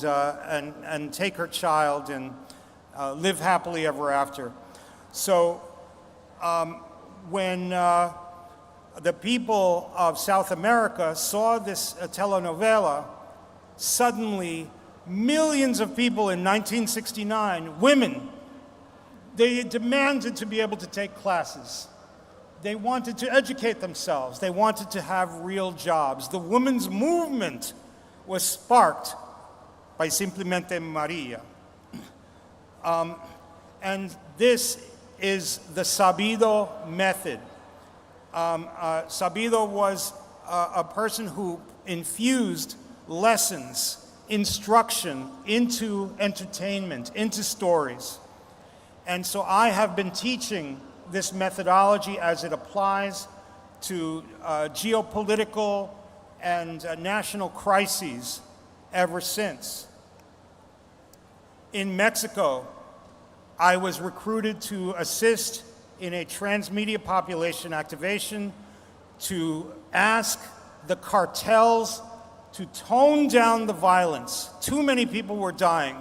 take her child and live happily ever after. So when the people of South America saw this telenovela, suddenly millions of people in 1969, women, they demanded to be able to take classes. They wanted to educate themselves. They wanted to have real jobs. The women's movement was sparked by Simplemente Maria. And this is the Sabido method. Sabido was a person who infused lessons, instruction into entertainment, into stories. And so I have been teaching this methodology as it applies to geopolitical and national crises ever since. In Mexico, I was recruited to assist in a transmedia population activation to ask the cartels to tone down the violence. Too many people were dying.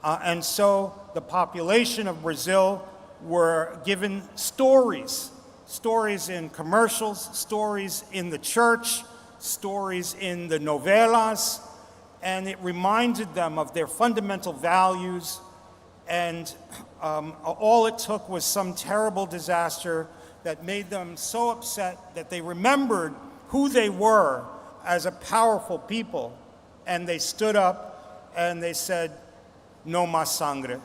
And so the population of Brazil were given stories in commercials, stories in the church, stories in the novelas, and it reminded them of their fundamental values. And all it took was some terrible disaster that made them so upset that they remembered who they were as a powerful people, and they stood up and they said, "No más sangre."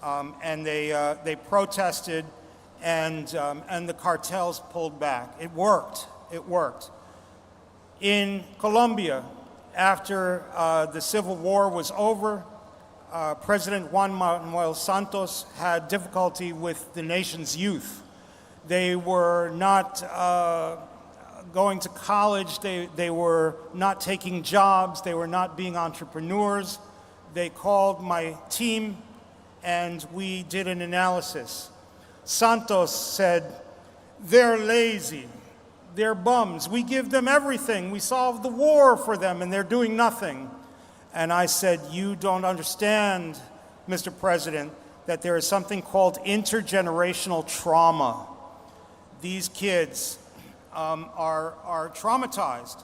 And they protested, and the cartels pulled back. It worked. It worked. In Colombia, after the civil war was over, President Juan Manuel Santos had difficulty with the nation's youth. They were not going to college. They were not taking jobs. They were not being entrepreneurs. They called my team, and we did an analysis. Santos said, "They're lazy. They're bums. We give them everything. We solve the war for them, and they're doing nothing." And I said, "You don't understand, Mr. President, that there is something called intergenerational trauma. These kids are traumatized.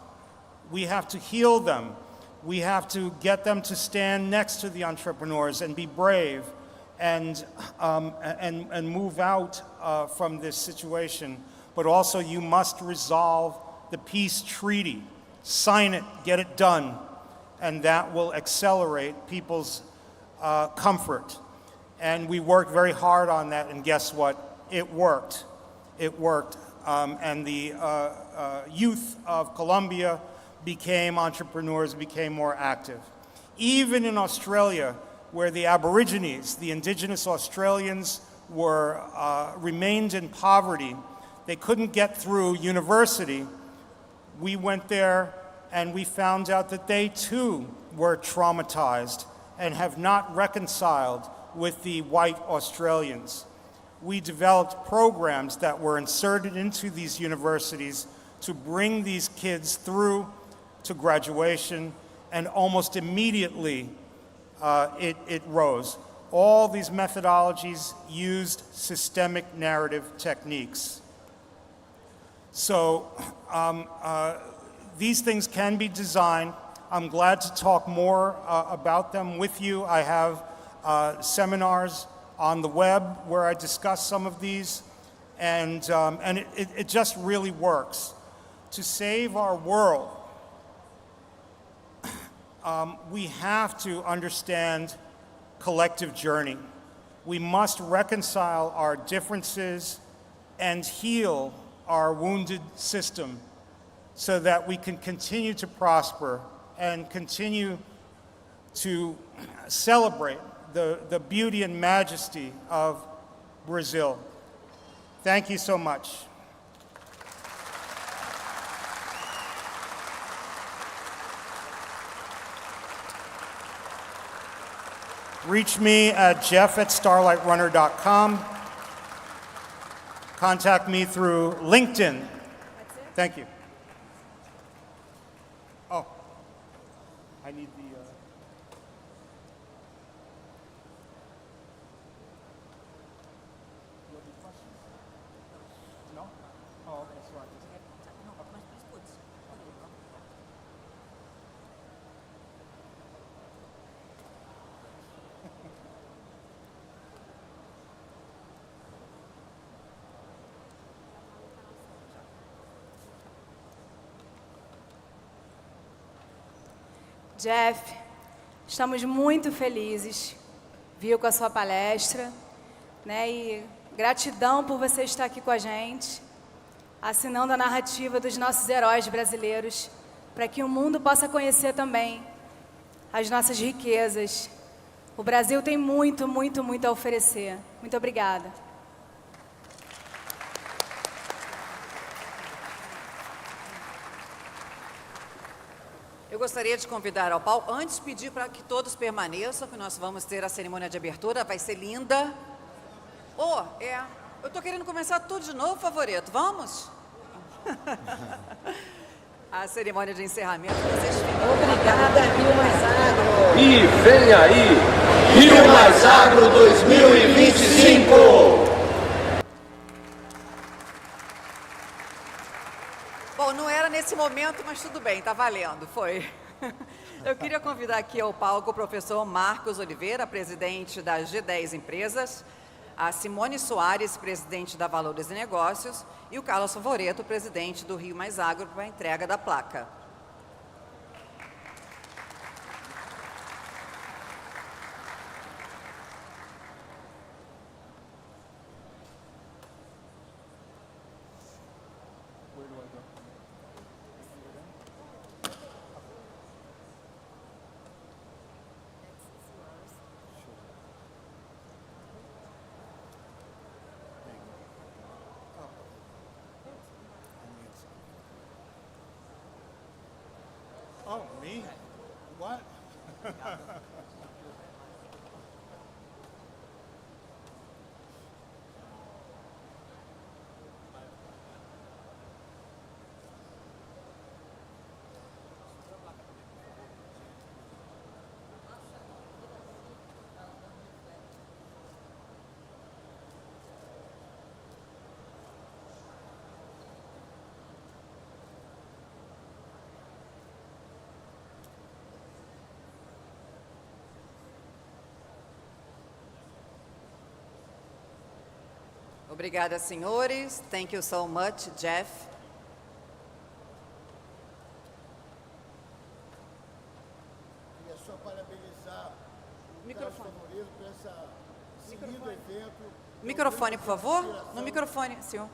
We have to heal them. We have to get them to stand next to the entrepreneurs and be brave and move out from this situation. But also you must resolve the peace treaty. Sign it, get it done, and that will accelerate people's comfort." And we worked very hard on that, and guess what? It worked. It worked. And the youth of Colombia became entrepreneurs, became more active. Even in Australia, where the Aborigines, the indigenous Australians, remained in poverty, they couldn't get through university. We went there and we found out that they too were traumatized and have not reconciled with the white Australians. We developed programs that were inserted into these universities to bring these kids through to graduation, and almost immediately it rose. All these methodologies used systemic narrative techniques. So these things can be designed. I'm glad to talk more about them with you. I have seminars on the web where I discuss some of these, and it just really works. To save our world, we have to understand collective journey. We must reconcile our differences and heal our wounded system so that we can continue to prosper and continue to celebrate the beauty and majesty of Brazil. Thank you so much. reach me at jeff@starlightrunner.com. Contact me through LinkedIn. Thank you. Oh, I need the... No? Oh, okay, sorry.
Jeff, estamos muito felizes, viu, com a sua palestra, né? E gratidão por você estar aqui com a gente, assinando a narrativa dos nossos heróis brasileiros, para que o mundo possa conhecer também as nossas riquezas. O Brasil tem muito, muito, muito a oferecer. Muito obrigada.
Eu gostaria de convidar ao palco, antes pedir para que todos permaneçam, que nós vamos ter a cerimônia de abertura, vai ser linda. Eu estou querendo começar tudo de novo, favorito, vamos? A cerimônia de encerramento, vocês ficam.
Obrigada, Rio+Agro.
E vem aí, Rio+Agro 2025.
Bom, não era nesse momento, mas tudo bem, tá valendo, foi. Eu queria convidar aqui ao palco o professor Marcos Oliveira, presidente da G10 Empresas, a Simone Soares, presidente da Valores e Negócios, e o Carlos Favoreto, presidente do Rio+Agro, para a entrega da placa.
Oh, me? What?
Obrigada, senhores. Thank you so much, Jeff.
Queria só parabenizar o Carlos Favoreto por esse lindo evento.
Microfone, por favor. No microfone, senhor.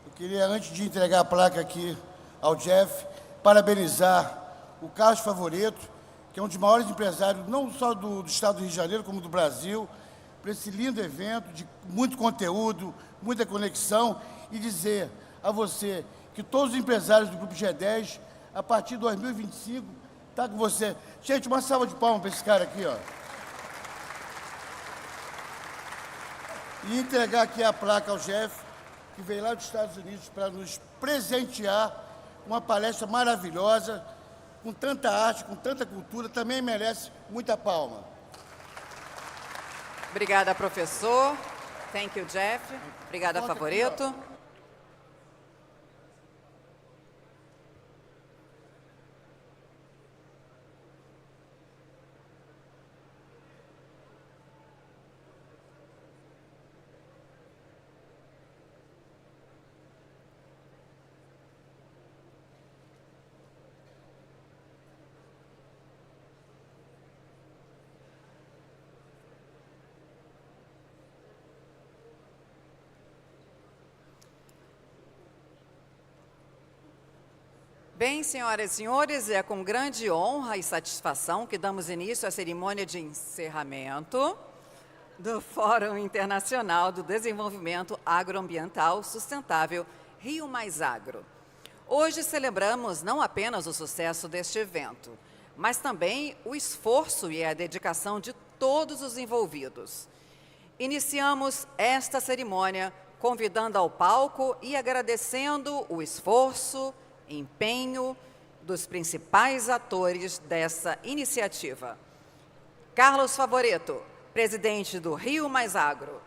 Eu queria, antes de entregar a placa aqui ao Jeff, parabenizar o Carlos Favoreto, que é um dos maiores empresários, não só do estado do Rio de Janeiro, como do Brasil, por esse lindo evento, de muito conteúdo, muita conexão, e dizer a você que todos os empresários do Grupo G10, a partir de 2025, está com você. Gente, uma salva de palmas para esse cara aqui, ó. E entregar aqui a placa ao Jeff, que veio lá dos Estados Unidos para nos presentear uma palestra maravilhosa, com tanta arte, com tanta cultura, também merece muita palma.
Obrigada, professor. Thank you, Jeff. Obrigada, Favoreto. Bem, senhoras e senhores, é com grande honra e satisfação que damos início à cerimônia de encerramento do Fórum Internacional do Desenvolvimento Agroambiental Sustentável Rio+Agro. Hoje celebramos não apenas o sucesso deste evento, mas também o esforço e a dedicação de todos os envolvidos. Iniciamos esta cerimônia convidando ao palco e agradecendo o esforço, empenho dos principais atores dessa iniciativa. Carlos Favoreto, presidente do Rio+Agro.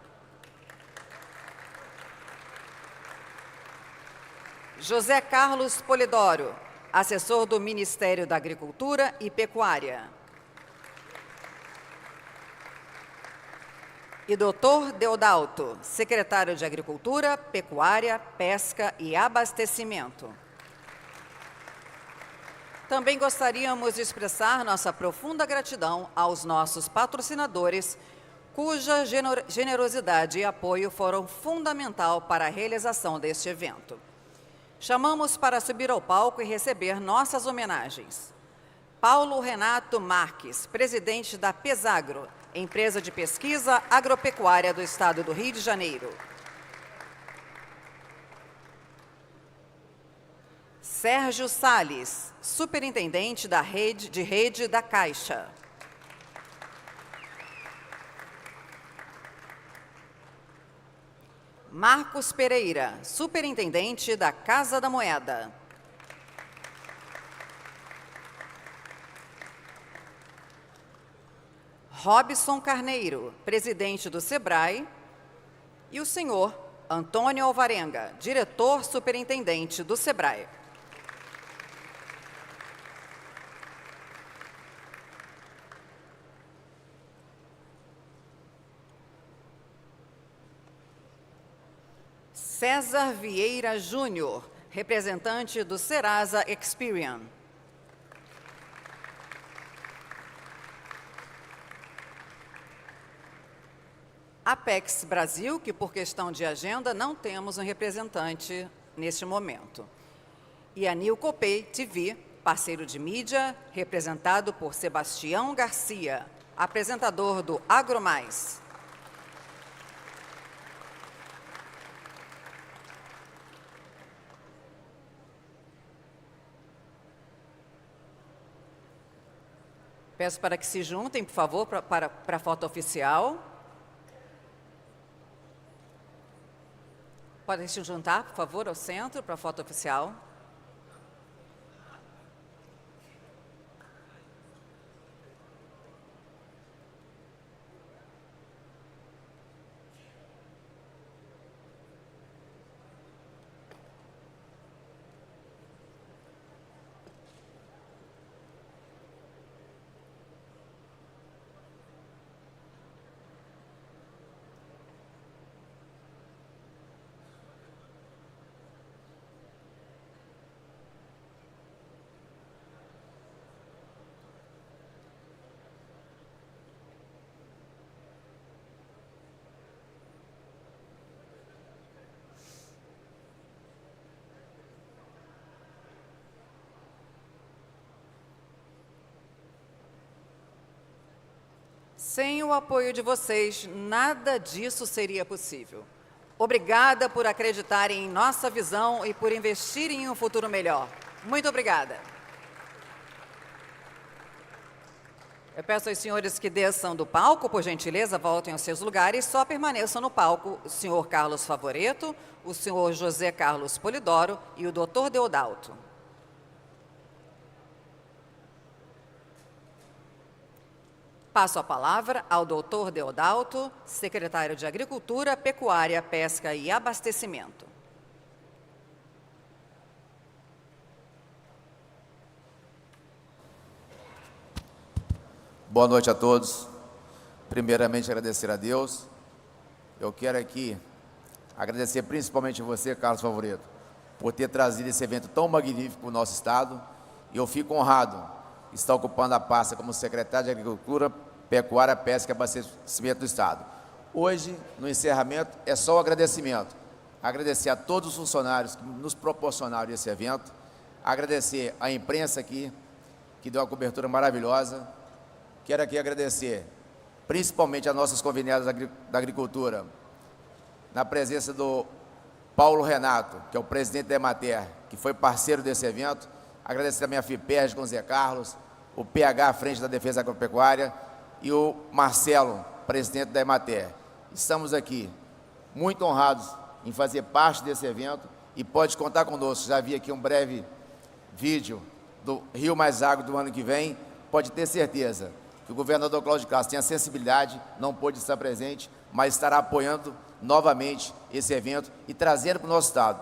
José Carlos Polidoro, assessor do Ministério da Agricultura e Pecuária. E Dr. Deodalto, secretário de Agricultura, Pecuária, Pesca e Abastecimento. Também gostaríamos de expressar nossa profunda gratidão aos nossos patrocinadores, cuja generosidade e apoio foram fundamental para a realização deste evento. Chamamos para subir ao palco e receber nossas homenagens. Paulo Renato Marques, presidente da ENCERRAMENto, empresa de pesquisa agropecuária do Estado do Rio de Janeiro. Sérgio Salles, superintendente da rede da Caixa. Marcos Pereira, superintendente da Casa da Moeda. Robson Carneiro, presidente do SEBRAE, e o senhor Antônio Alvarenga, diretor superintendente do SEBRAE. César Vieira Júnior, representante do Serasa Experian. Apex Brasil, que por questão de agenda não temos um representante neste momento. E a Nil Copay TV, parceiro de mídia, representado por Sebastião Garcia, apresentador do AgroMais. Peço para que se juntem, por favor, para a foto oficial. Podem se juntar, por favor, ao centro, para a foto oficial. Sem o apoio de vocês, nada disso seria possível. Obrigada por acreditarem em nossa visão e por investirem em um futuro melhor. Muito obrigada. Eu peço aos senhores que desçam do palco, por gentileza, voltem aos seus lugares, só permaneçam no palco o senhor Carlos Favoreto, o senhor José Carlos Polidoro e o Dr. Deodalto. Passo a palavra ao Dr. Deodalto, secretário de Agricultura, Pecuária, Pesca e Abastecimento.
Boa noite a todos. Primeiramente, agradecer a Deus. Eu quero aqui agradecer principalmente você, Carlos Favoreto, por ter trazido esse evento tão magnífico para o nosso Estado. E eu fico honrado está ocupando a pasta como secretário de Agricultura, Pecuária, Pesca e Abastecimento do Estado. Hoje, no encerramento, é só o agradecimento. Agradecer a todos os funcionários que nos proporcionaram esse evento, agradecer à imprensa aqui, que deu uma cobertura maravilhosa. Quero aqui agradecer, principalmente a nossas convidadas da Agricultura, na presença do Paulo Renato, que é o presidente da EMATER, que foi parceiro desse evento. Agradecer também a FIPERJ com o Zé Carlos, o PH à frente da Defesa Agropecuária e o Marcelo, presidente da Emater. Estamos aqui muito honrados em fazer parte desse evento e pode contar conosco. Já vi aqui um breve vídeo do Rio+Agro do ano que vem. Pode ter certeza que o governador Cláudio Castro tem a sensibilidade, não pôde estar presente, mas estará apoiando novamente esse evento e trazendo para o nosso estado.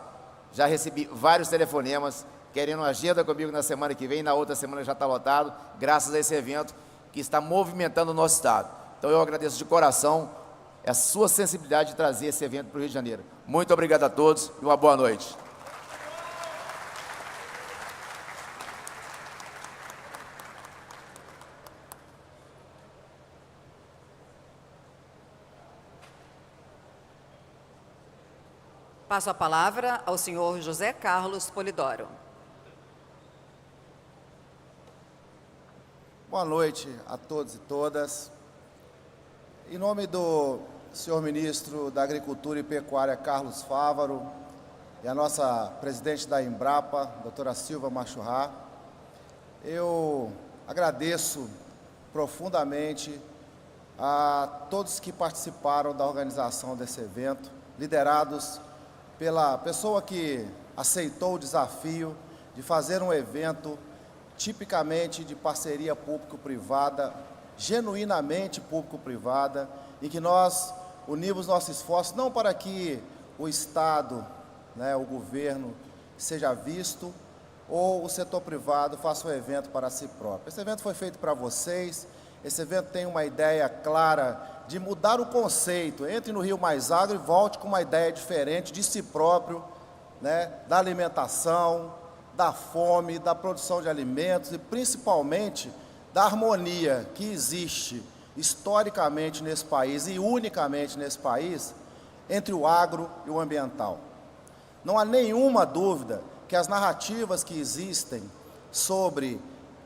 Já recebi vários telefonemas querendo uma agenda comigo na semana que vem, na outra semana já está lotado, graças a esse evento que está movimentando o nosso estado. Então eu agradeço de coração a sua sensibilidade de trazer esse evento para o Rio de Janeiro. Muito obrigado a todos e uma boa noite.
Passo a palavra ao senhor José Carlos Polidoro.
Boa noite a todos e todas. Em nome do senhor ministro da Agricultura e Pecuária, Carlos Fávaro, e a nossa presidente da Embrapa, doutora Silva Machurrá, eu agradeço profundamente a todos que participaram da organização desse evento, liderados pela pessoa que aceitou o desafio de fazer um evento tipicamente de parceria público-privada, genuinamente público-privada, em que nós unimos nossos esforços não para que o Estado, o governo, seja visto, ou o setor privado faça um evento para si próprio. Esse evento foi feito para vocês, esse evento tem uma ideia clara de mudar o conceito. Entre no Rio+Agro e volte com uma ideia diferente de si próprio, da alimentação, da fome, da produção de alimentos e principalmente da harmonia que existe historicamente nesse país e unicamente nesse país entre o agro e o ambiental. Não há nenhuma dúvida que as narrativas que existem sobre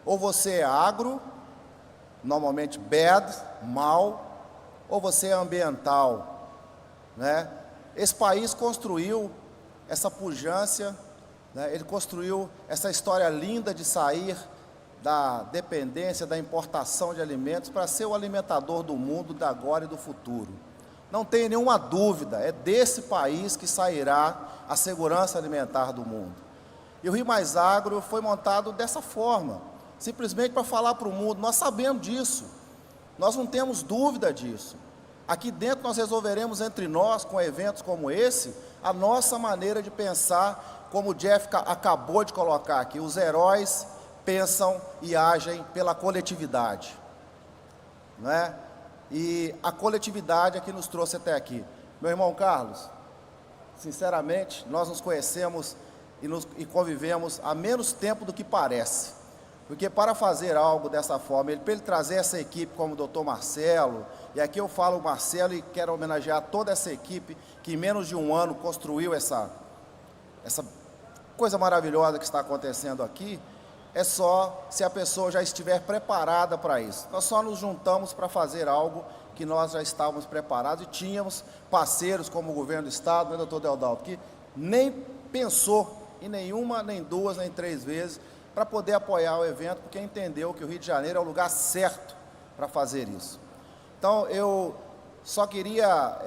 ou você é agro, normalmente bad, mal, ou você é ambiental, Esse país construiu essa pujança, ele construiu essa história linda de sair da dependência, da importação de alimentos para ser o alimentador do mundo, da agora e do futuro. Não tem nenhuma dúvida, é desse país que sairá a segurança alimentar do mundo. E o Rio+Agro foi montado dessa forma, simplesmente para falar para o mundo, nós sabemos disso, nós não temos dúvida disso. Aqui dentro nós resolveremos entre nós, com eventos como esse, a nossa maneira de pensar, como o Jeff acabou de colocar aqui, os heróis pensam e agem pela coletividade, E a coletividade é que nos trouxe até aqui. Meu irmão Carlos, sinceramente, nós nos conhecemos e convivemos há menos tempo do que parece, porque para fazer algo dessa forma, para ele trazer essa equipe como o doutor Marcelo, e aqui eu falo Marcelo e quero homenagear toda essa equipe que em menos de um ano construiu essa coisa maravilhosa que está acontecendo aqui, é só se a pessoa já estiver preparada para isso. Nós só nos juntamos para fazer algo que nós já estávamos preparados e tínhamos parceiros como o governo do Estado, doutor Deodaldo, que nem pensou em nenhuma, nem duas, nem três vezes para poder apoiar o evento, porque entendeu que o Rio de Janeiro é o lugar certo para fazer isso. Então, eu só queria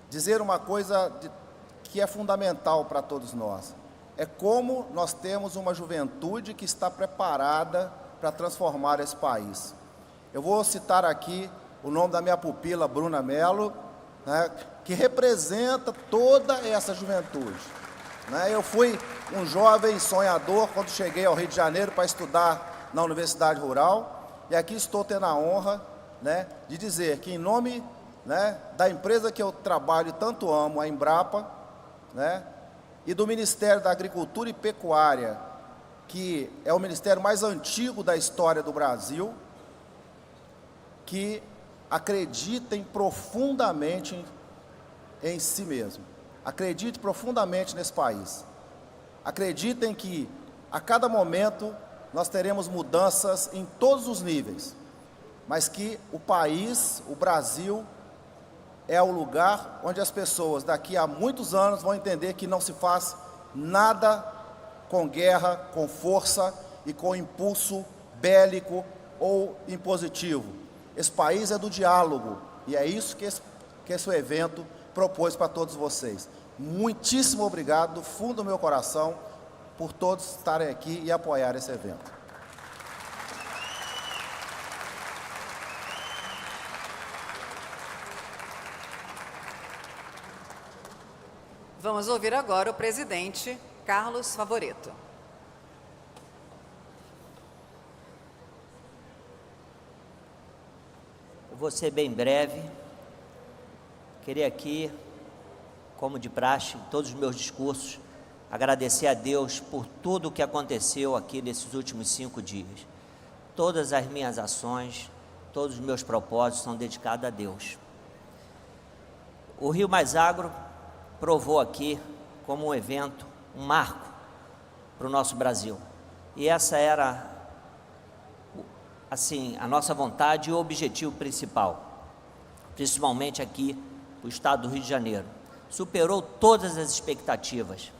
dizer uma coisa que é fundamental para todos nós. É como nós temos uma juventude que está preparada para transformar esse país. Eu vou citar aqui o nome da minha pupila, Bruna Mello, que representa toda essa juventude. Eu fui um jovem sonhador quando cheguei ao Rio de Janeiro para estudar na Universidade Rural, e aqui estou tendo a honra de dizer que em nome da empresa que eu trabalho e tanto amo, a Embrapa, e do Ministério da Agricultura e Pecuária, que é o ministério mais antigo da história do Brasil, que acreditem profundamente em si mesmo. Acredite profundamente nesse país. Acreditem que a cada momento nós teremos mudanças em todos os níveis, mas que o país, o Brasil, é o lugar onde as pessoas daqui a muitos anos vão entender que não se faz nada com guerra, com força e com impulso bélico ou impositivo. Esse país é do diálogo e é isso que esse evento propôs para todos vocês. Muitíssimo obrigado, do fundo do meu coração, por todos estarem aqui e apoiar esse evento.
Vamos ouvir agora o presidente Carlos Favoreto.
Eu vou ser bem breve. Queria aqui, como de praxe, em todos os meus discursos, agradecer a Deus por tudo o que aconteceu aqui nesses últimos 5 dias. Todas as minhas ações, todos os meus propósitos são dedicados a Deus. O Rio+Agro provou aqui como um evento, um marco para o nosso Brasil. E essa era, assim, a nossa vontade e o objetivo principal, principalmente aqui no estado do Rio de Janeiro. Superou todas as expectativas,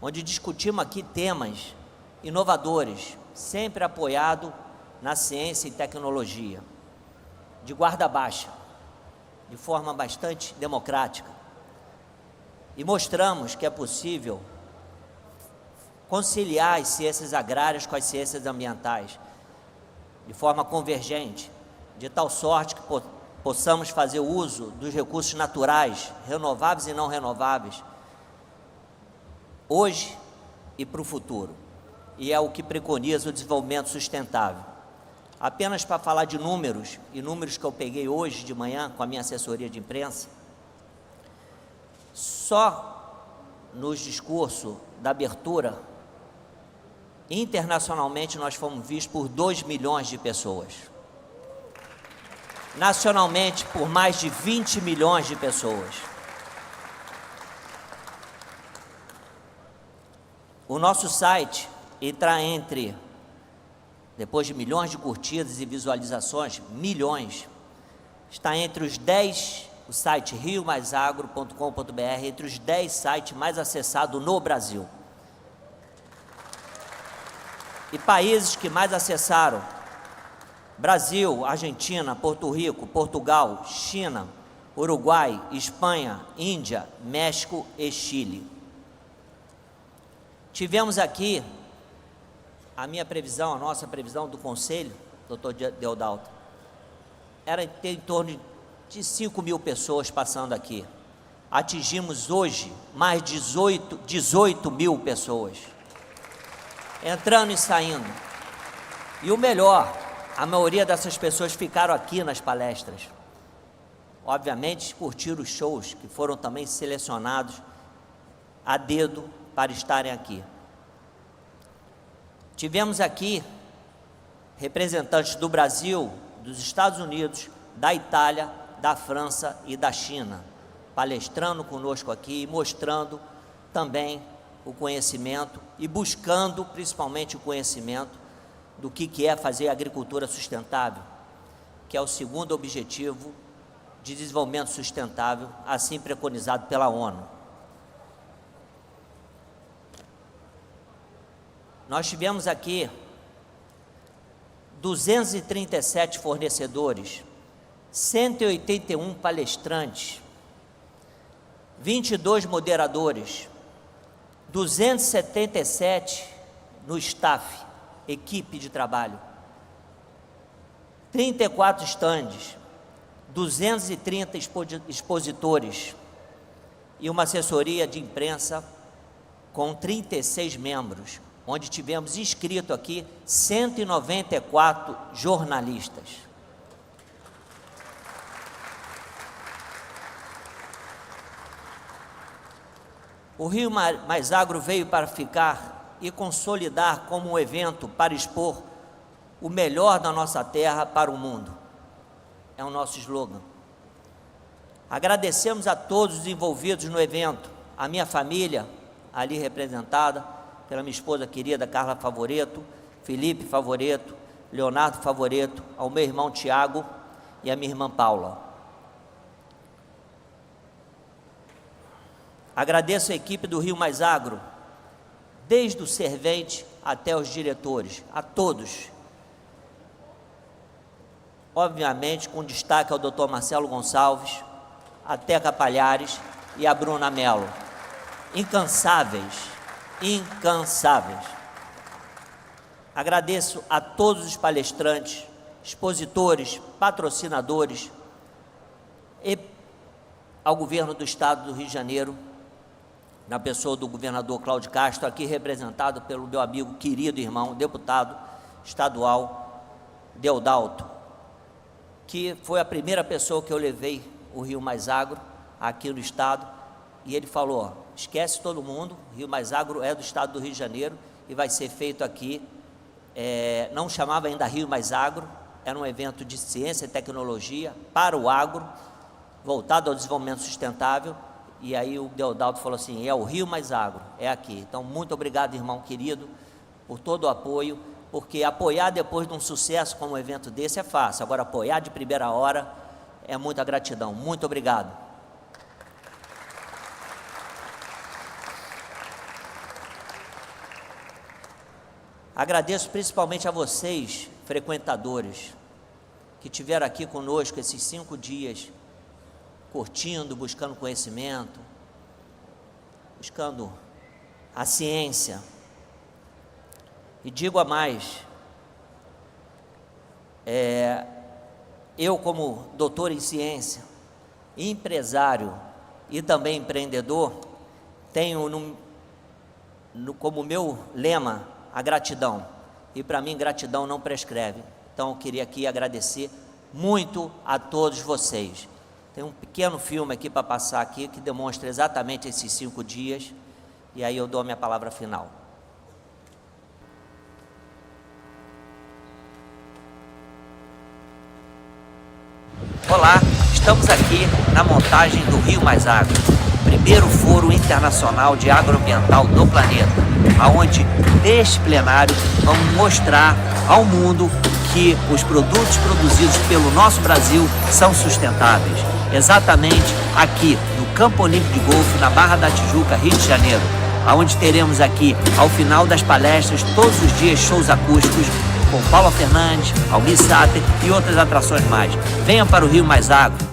onde discutimos aqui temas inovadores, sempre apoiado na ciência e tecnologia, de guarda baixa, de forma bastante democrática. E mostramos que é possível conciliar as ciências agrárias com as ciências ambientais, de forma convergente, de tal sorte que possamos fazer uso dos recursos naturais, renováveis e não renováveis, hoje e para o futuro. E é o que preconiza o desenvolvimento sustentável. Apenas para falar de números, e números que eu peguei hoje de manhã com a minha assessoria de imprensa, só nos discursos da abertura, internacionalmente nós fomos vistos por 2 milhões de pessoas. Nacionalmente, por mais de 20 milhões de pessoas. O nosso site está entre, depois de milhões de curtidas e visualizações, milhões, está entre os 10, o site Rio+Agro.com.br, entre os 10 sites mais acessados no Brasil. E países que mais acessaram: Brasil, Argentina, Porto Rico, Portugal, China, Uruguai, Espanha, Índia, México e Chile. Tivemos aqui a minha previsão, a nossa previsão do Conselho, doutor Deodalto, era ter em torno de 5 mil pessoas passando aqui. Atingimos hoje mais de 18 mil pessoas, entrando e saindo. E o melhor, a maioria dessas pessoas ficaram aqui nas palestras. Obviamente, curtiram os shows, que foram também selecionados a dedo para estarem aqui. Tivemos aqui representantes do Brasil, dos Estados Unidos, da Itália, da França e da China, palestrando conosco aqui, mostrando também o conhecimento e buscando principalmente o conhecimento do que é fazer agricultura sustentável, que é o segundo objetivo de desenvolvimento sustentável, assim preconizado pela ONU. Nós tivemos aqui 237 fornecedores, 181 palestrantes, 22 moderadores, 277 no staff, equipe de trabalho, 34 estandes, 230 expositores e uma assessoria de imprensa com 36 membros, onde tivemos inscrito aqui 194 jornalistas. O Rio+Agro veio para ficar e consolidar como um evento para expor o melhor da nossa terra para o mundo. É o nosso slogan. Agradecemos a todos os envolvidos no evento, a minha família, ali representada pela minha esposa querida Carla Favoreto, Felipe Favoreto, Leonardo Favoreto, ao meu irmão Tiago e a minha irmã Paula. Agradeço a equipe do Rio+Agro, desde o servente até os diretores, a todos, obviamente com destaque ao Dr. Marcelo Gonçalves, a Teca Palhares e a Bruna Mello. Incansáveis, incansáveis. Agradeço a todos os palestrantes, expositores, patrocinadores e ao governo do Estado do Rio de Janeiro, na pessoa do governador Cláudio Castro, aqui representado pelo meu amigo, querido irmão, deputado estadual Deodalto, que foi a primeira pessoa que eu levei o Rio+Agro aqui no Estado, e ele falou, ó, esquece todo mundo, Rio+Agro é do Estado do Rio de Janeiro e vai ser feito aqui, não chamava ainda Rio+Agro, era um evento de ciência e tecnologia para o agro, voltado ao desenvolvimento sustentável, e aí o Deodalto falou assim, é o Rio+Agro, é aqui. Então, muito obrigado, irmão querido, por todo o apoio, porque apoiar depois de um sucesso como um evento desse é fácil, agora apoiar de primeira hora é muita gratidão. Muito obrigado. Agradeço principalmente a vocês, frequentadores, que tiveram aqui conosco esses 5 dias, curtindo, buscando conhecimento, buscando a ciência. E digo a mais, eu como doutor em ciência, empresário e também empreendedor, tenho como meu lema a gratidão, e para mim gratidão não prescreve. Então eu queria aqui agradecer muito a todos vocês. Tem um pequeno filme aqui para passar aqui, que demonstra exatamente esses 5 dias, e aí eu dou a minha palavra final. Olá, estamos aqui na montagem do Rio+Agro, primeiro foro internacional de agroambiental do planeta, aonde neste plenário vamos mostrar ao mundo que os produtos produzidos pelo nosso Brasil são sustentáveis. Exatamente aqui no Campo Olímpico de Golfe, na Barra da Tijuca, Rio de Janeiro, aonde teremos aqui, ao final das palestras, todos os dias shows acústicos com Paula Fernandes, Almir Sater e outras atrações mais. Venha para o Rio+Agro.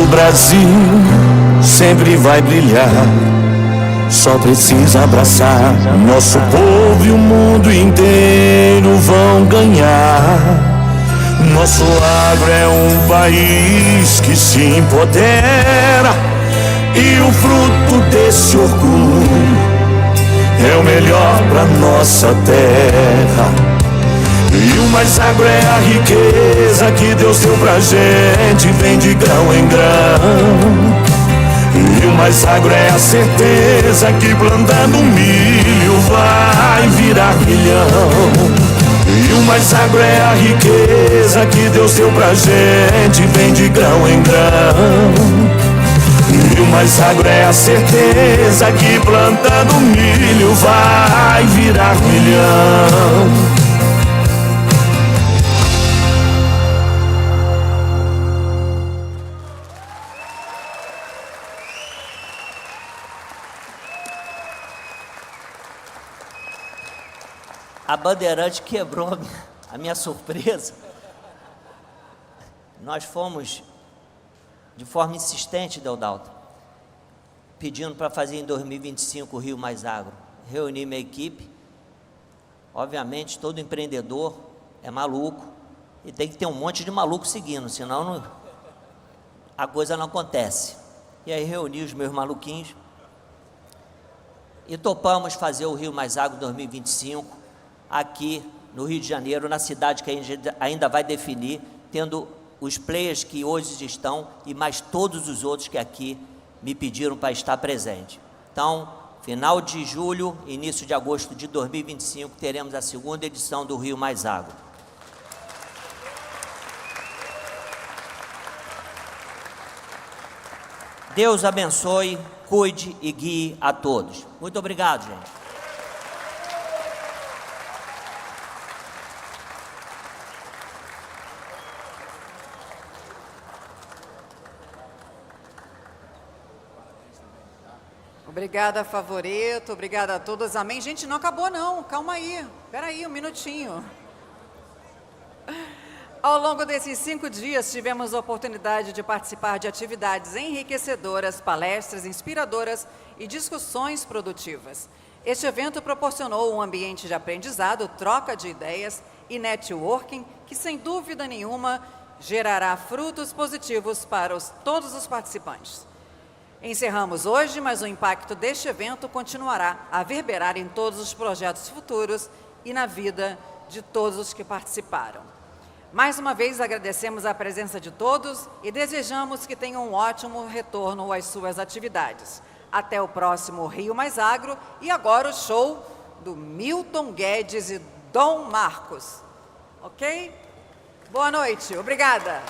Brasil sempre vai brilhar, só precisa abraçar. Nosso povo e o mundo inteiro vão ganhar. Nosso agro é um país que se empodera, e o fruto desse orgulho é o melhor pra nossa terra. Rio+Agro é a riqueza que Deus deu pra gente, vem de grão em grão. Rio+Agro é a certeza que plantando milho vai virar milhão. Rio+Agro é a riqueza que Deus deu pra gente, vem de grão em grão. Rio+Agro é a certeza que plantando milho vai virar milhão.
A bandeirante quebrou a minha surpresa. Nós fomos, de forma insistente, Deodalto, pedindo para fazer em 2025 o Rio+Agro. Reuni minha equipe. Obviamente, todo empreendedor é maluco e tem que ter um monte de maluco seguindo, senão a coisa não acontece. E aí reuni os meus maluquinhos e topamos fazer o Rio+Agro 2025, aqui no Rio de Janeiro, na cidade que ainda vai definir, tendo os players que hoje estão e mais todos os outros que aqui me pediram para estar presente. Então, final de julho, início de agosto de 2025, teremos a segunda edição do Rio+Agro. Deus abençoe, cuide e guie a todos. Muito obrigado, gente.
Obrigada, Favoreto, obrigada a todos, amém. Gente, não acabou não, calma aí, espera aí um minutinho. Ao longo desses 5 dias, tivemos a oportunidade de participar de atividades enriquecedoras, palestras inspiradoras e discussões produtivas. Este evento proporcionou um ambiente de aprendizado, troca de ideias e networking que, sem dúvida nenhuma, gerará frutos positivos para todos os participantes. Encerramos hoje, mas o impacto deste evento continuará a reverberar em todos os projetos futuros e na vida de todos os que participaram. Mais uma vez agradecemos a presença de todos e desejamos que tenham um ótimo retorno às suas atividades. Até o próximo Rio+Agro e agora o show do Milton Guedes e Dom Marcos. Ok? Boa noite, obrigada.